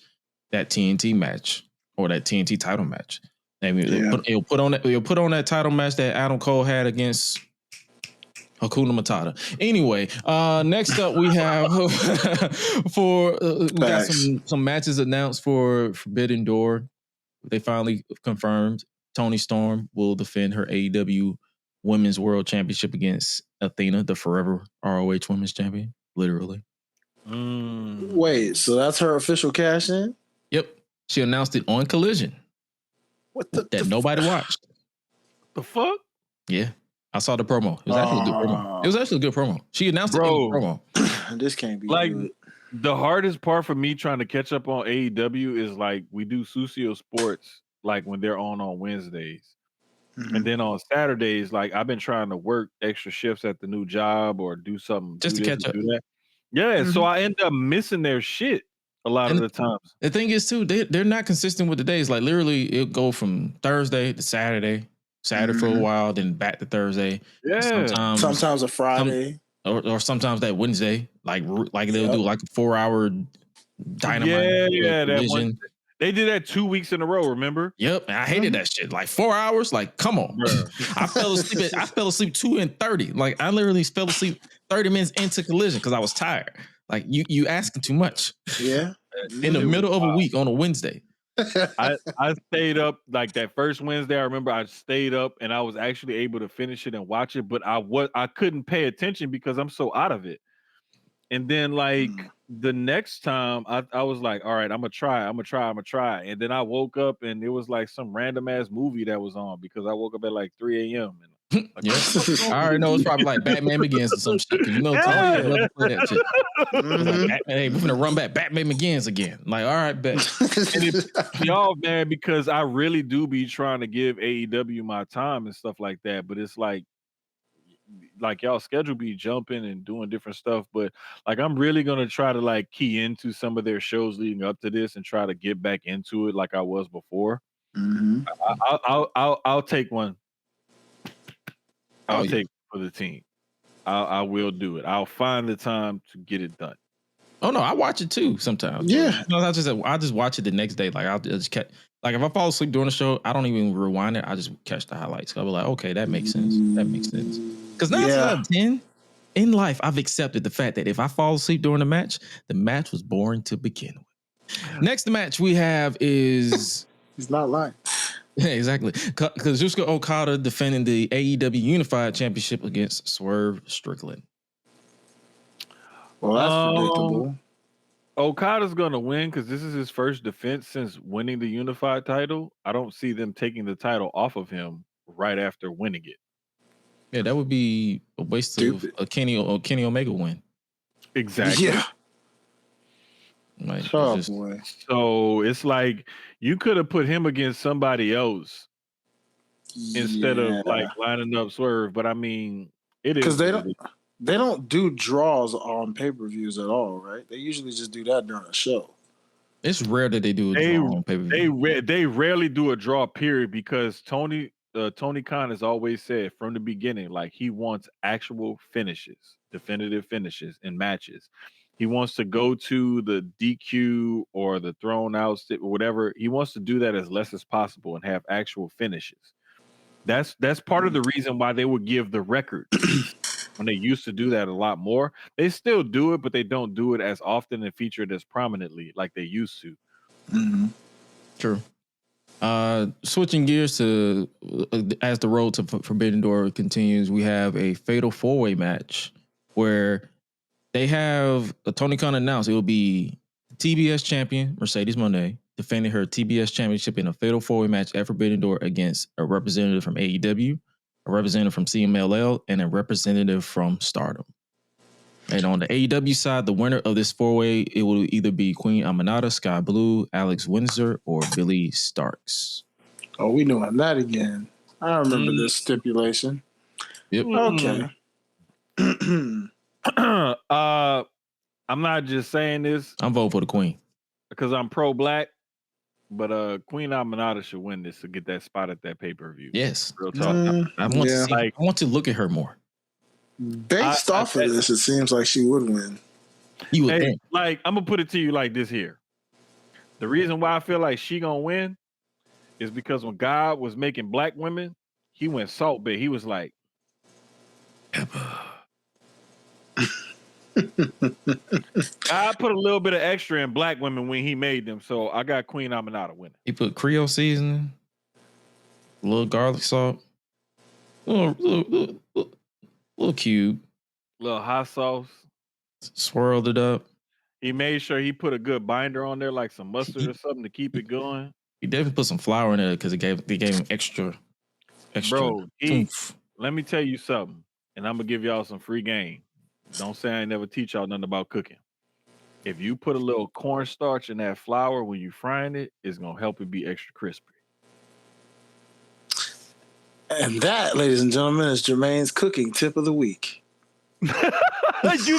that TNT match or that TNT title match. I mean, it'll put on that title match that Adam Cole had against Hakuna Matata. Anyway, next up we have we got some matches announced for Forbidden Door. They finally confirmed Toni Storm will defend her AEW Women's World Championship against Athena, the forever ROH Women's Champion, literally. Wait, so that's her official cash in? Yep. She announced it on Collision. What the nobody watched. The fuck? Yeah. I saw the promo. It was actually a good promo. It was actually a good promo. She announced it in the promo. This can't be like good. The hardest part for me trying to catch up on AEW is like we do Susio Sports like when they're on Wednesdays. And then on Saturdays, like I've been trying to work extra shifts at the new job or do something just to catch up. Do that. Yeah, so I end up missing their shit a lot of the times. The thing is too, they're not consistent with the days. Like literally, it'll go from Thursday to Saturday for a while, then back to Thursday. Yeah, sometimes a Friday, or sometimes that Wednesday. Like they'll do like a 4-hour Dynamite. Yeah, that one. They did that 2 weeks in a row, remember? Yep. I hated that shit. Like 4 hours. Like, come on. I fell asleep 2:30. Like I literally fell asleep 30 minutes into Collision because I was tired. Like you asking too much. Yeah. In the middle of a week on a Wednesday. I stayed up like that first Wednesday. I remember I stayed up and I was actually able to finish it and watch it, but I couldn't pay attention because I'm so out of it. And then like the next time I was like, all right, I'm gonna try. And then I woke up and it was like some random ass movie that was on because I woke up at like 3 a.m. And like, I already know it's probably like Batman Begins or some shit. You know, Tony love to play that shit. Like, hey, we're gonna run back Batman Begins again. Like, all right, bet. And y'all, man, because I really do be trying to give AEW my time and stuff like that, but it's like like y'all schedule be jumping and doing different stuff, but like I'm really gonna try to like key into some of their shows leading up to this and try to get back into it like I was before. Mm-hmm. I'll take one. I'll take for the team. I will do it. I'll find the time to get it done. Oh no, I watch it too sometimes. Yeah, no, I just watch it the next day. Like I'll just catch. Like if I fall asleep during the show, I don't even rewind it. I just catch the highlights. I'll be like, okay, that makes sense. That makes sense. Because 9 out of 10 in life, I've accepted the fact that if I fall asleep during the match was boring to begin with. Next match we have is he's not lying. Yeah, exactly. Kazuchika Okada defending the AEW Unified Championship against Swerve Strickland. Well, that's predictable. Okada's going to win because this is his first defense since winning the Unified title. I don't see them taking the title off of him right after winning it. Yeah, that would be a waste of a Kenny Omega win. Exactly. Yeah. Like, boy. So it's like you could have put him against somebody else instead of like lining up Swerve. But I mean, it is because they don't do draws on pay-per-views at all, right? They usually just do that during a show. It's rare that they do a draw on pay-per-view. They rarely do a draw, period, because Tony Khan has always said from the beginning, like he wants actual finishes, definitive finishes in matches. He wants to go to the DQ or the thrown out, whatever. He wants to do that as less as possible and have actual finishes. That's part of the reason why they would give the record when they used to do that a lot more. They still do it, but they don't do it as often and feature it as prominently like they used to. Mm-hmm. True. Switching gears to as the road to Forbidden Door continues, we have a fatal 4-way match where they have Tony Khan announced it will be TBS champion Mercedes Moné defending her TBS championship in a fatal 4-way match at Forbidden Door against a representative from AEW, a representative from CMLL, and a representative from Stardom. And on the AEW side, the winner of this 4-way, it will either be Queen Aminata, Sky Blue, Alex Windsor, or Billy Starks. Oh, we doing that again. I remember this stipulation. Yep. Okay. I'm not just saying this. I'm voting for the Queen because I'm pro-black, but Queen Aminata should win this to get that spot at that pay-per-view. Yes, real talk. I want to see. I want to look at her more. Based off of this, it seems like she would win. You would think. Like I'm gonna put it to you like this here. The reason why I feel like she gonna win is because when God was making black women, he went salt bait. He was like, God put a little bit of extra in black women when he made them. So I got Queen Aminata winning. He put Creole seasoning, a little garlic salt, little cube, little hot sauce, swirled it up. He made sure he put a good binder on there, like some mustard or something to keep it going. He definitely put some flour in it because they gave him extra. Bro, let me tell you something, and I'm gonna give y'all some free game. Don't say I ain't never teach y'all nothing about cooking. If you put a little cornstarch in that flour when you frying it, it's gonna help it be extra crispy. And that, ladies and gentlemen, is Jermaine's cooking tip of the week. You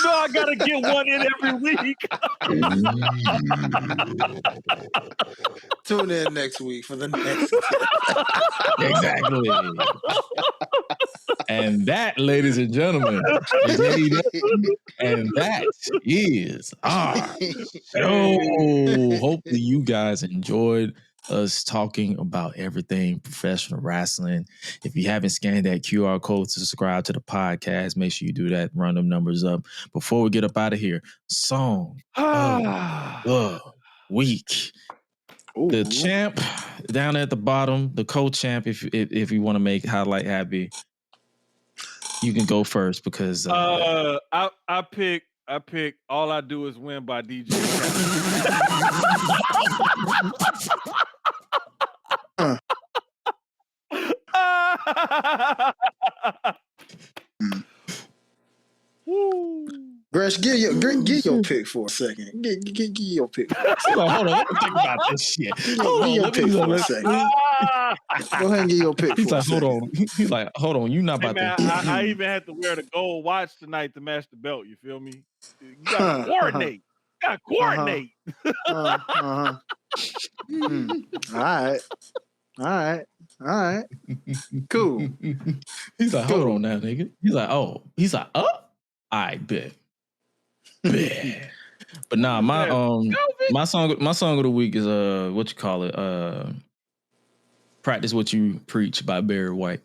know I gotta get one in every week. Tune in next week for the next Exactly. And that, ladies and gentlemen, and that is our show. Hopefully you guys enjoyed us talking about everything professional wrestling. If you haven't scanned that QR code to subscribe to the podcast, make sure you do that. Run them numbers up. Before we get up out of here, song of the week. Ooh. The champ down at the bottom, the co-champ. If you want to make Highlight happy, you can go first because I pick All I Do Is Win by DJ. Gresh, give your pick for a second. Give your pick. Hold on, let me think about this shit. Hold on, give your pick for a second. Go ahead and get your pick. He's like, hold on. He's like, hold on. You not about to. I even had to wear the gold watch tonight to match the belt. You feel me? You gotta coordinate. You gotta coordinate. All right. Cool. He's like, hold on now, nigga. He's like, oh. I bet. But nah, my song of the week is what you call it? Practice What You Preach by Barry White.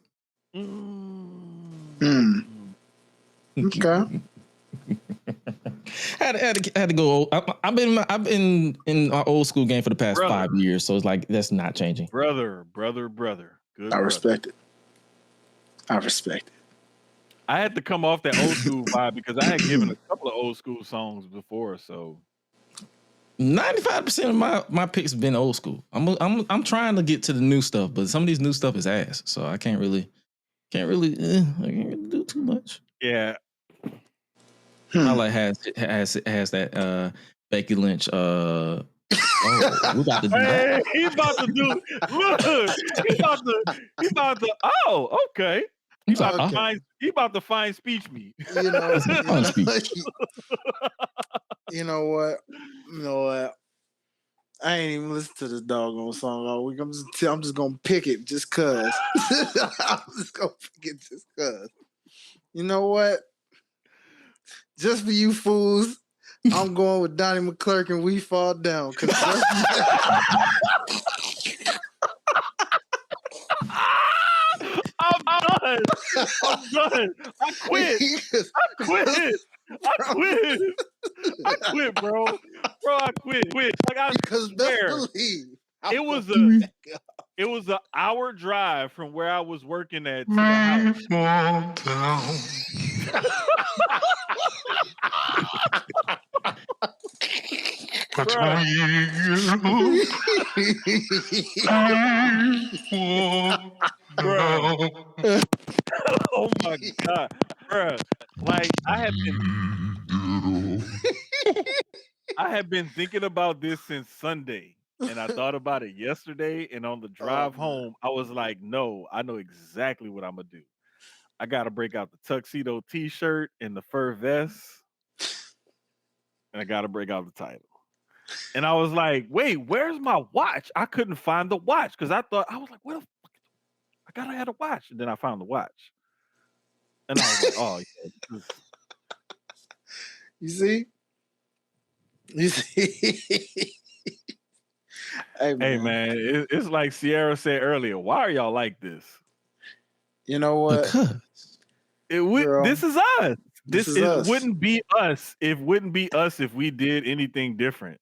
Okay. had to go. I've been in our old school game for the past 5 years, so it's like that's not changing. Brother. Good. I respect it. I had to come off that old school vibe because I had given a couple of old school songs before, so 95% of my picks have been old school. I'm trying to get to the new stuff, but some of these new stuff is ass, so I can't really do too much. Yeah. I like has that Becky Lynch. We about to do that. He's about to do. Look, he's about to. Oh, okay. He's about to find speech me. You know what? I ain't even listen to this doggone song all week. I'm just gonna pick it just cause. I'm just gonna pick it just cause. You know what? Just for you fools, I'm going with Donnie McClurkin and We Fall Down. I'm done. I quit, bro. I quit. Like I swear, it was an hour drive from where I was working at to the house. Oh my God, bruh. Like I have been thinking about this since Sunday, and I thought about it yesterday. And on the drive home, I was like, "No, I know exactly what I'm gonna do. I gotta break out the tuxedo T-shirt and the fur vest, and I gotta break out the title." And I was like, "Wait, where's my watch?" I couldn't find the watch because I was like, "What the fuck? I gotta have a watch." And then I found the watch, and I was like, "Oh, yeah." You see? Hey man, it's like Sierra said earlier. Why are y'all like this? You know what? Because this is us. This us. Wouldn't be us if we did anything different.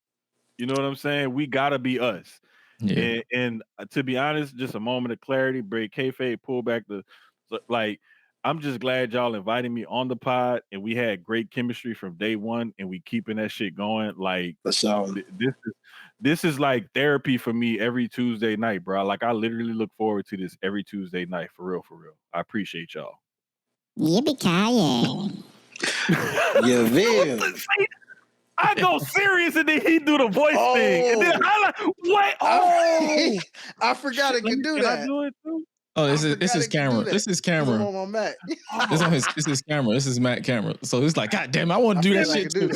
You know what I'm saying? We gotta be us. Yeah. And to be honest, just a moment of clarity, break kayfabe, pull back I'm just glad y'all invited me on the pod, and we had great chemistry from day one, and we keeping that shit going. Like this is like therapy for me every Tuesday night, bro. Like I literally look forward to this every Tuesday night, for real. I appreciate y'all. Yippee-ki-yay. Yeah, I go serious, and then he do the voice thing, and then I like, wait, I forgot it could do that. I do it too? Oh, this is camera. This is camera. On my Mac. This is camera. This is Matt camera. So it's like, God damn, I want to do that shit too.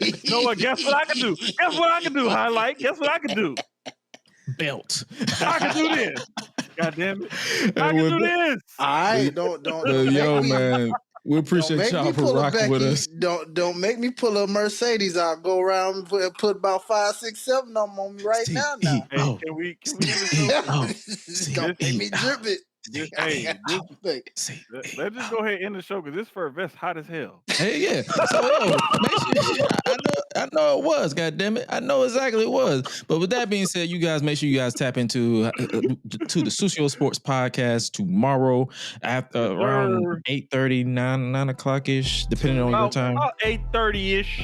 You know what? Guess what I can do? Highlight. Guess what I can do? Belt. I can do this. God damn it. I can do this. All right, don't yo, man. We appreciate y'all for rocking with us. Don't make me pull a Mercedes out, go around and put about 5, 6, 7 of them on me right now. Hey, can we don't make me drip it. Let's just go ahead and end the show because this fur vest hot as hell. Hey, yeah. So, I know it was. God damn it, I know exactly it was. But with that being said, you guys make sure you guys tap into to the Sucio Sports Podcast tomorrow after around 8:30, 9 o'clock ish, depending on your time. About 8:30 ish.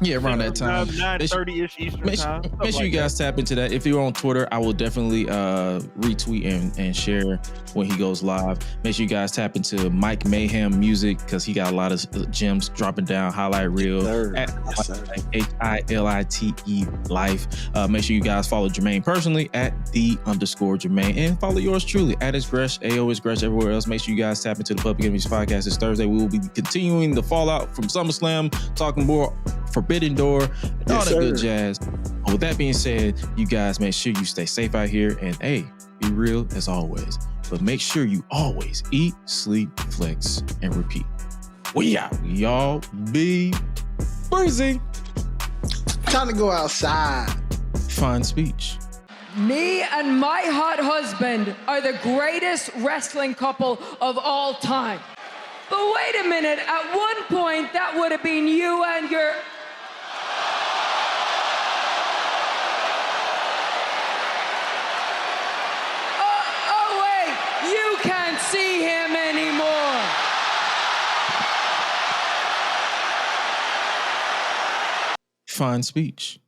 Yeah, around that time. 9:30-ish Eastern time. Make sure you guys tap into that. If you're on Twitter, I will definitely retweet and share when he goes live. Make sure you guys tap into Mike Mayhem Music because he got a lot of gems dropping down, highlight reel, at HILITE Life. Make sure you guys follow Jermaine personally at @the_Jermaine and follow yours truly at @isgresh, AO_isgresh, everywhere else. Make sure you guys tap into the Public Enemies Podcast this Thursday. We will be continuing the fallout from SummerSlam, talking more Forbidden Door, and all that good jazz. But with that being said, you guys make sure you stay safe out here and hey, be real as always. But make sure you always eat, sleep, flex, and repeat. We out. Y'all be breezy. Time to go outside. Fine speech. Me and my hot husband are the greatest wrestling couple of all time. But wait a minute, at one point that would have been you and your... Oh wait, you can't see him anymore. Fine speech.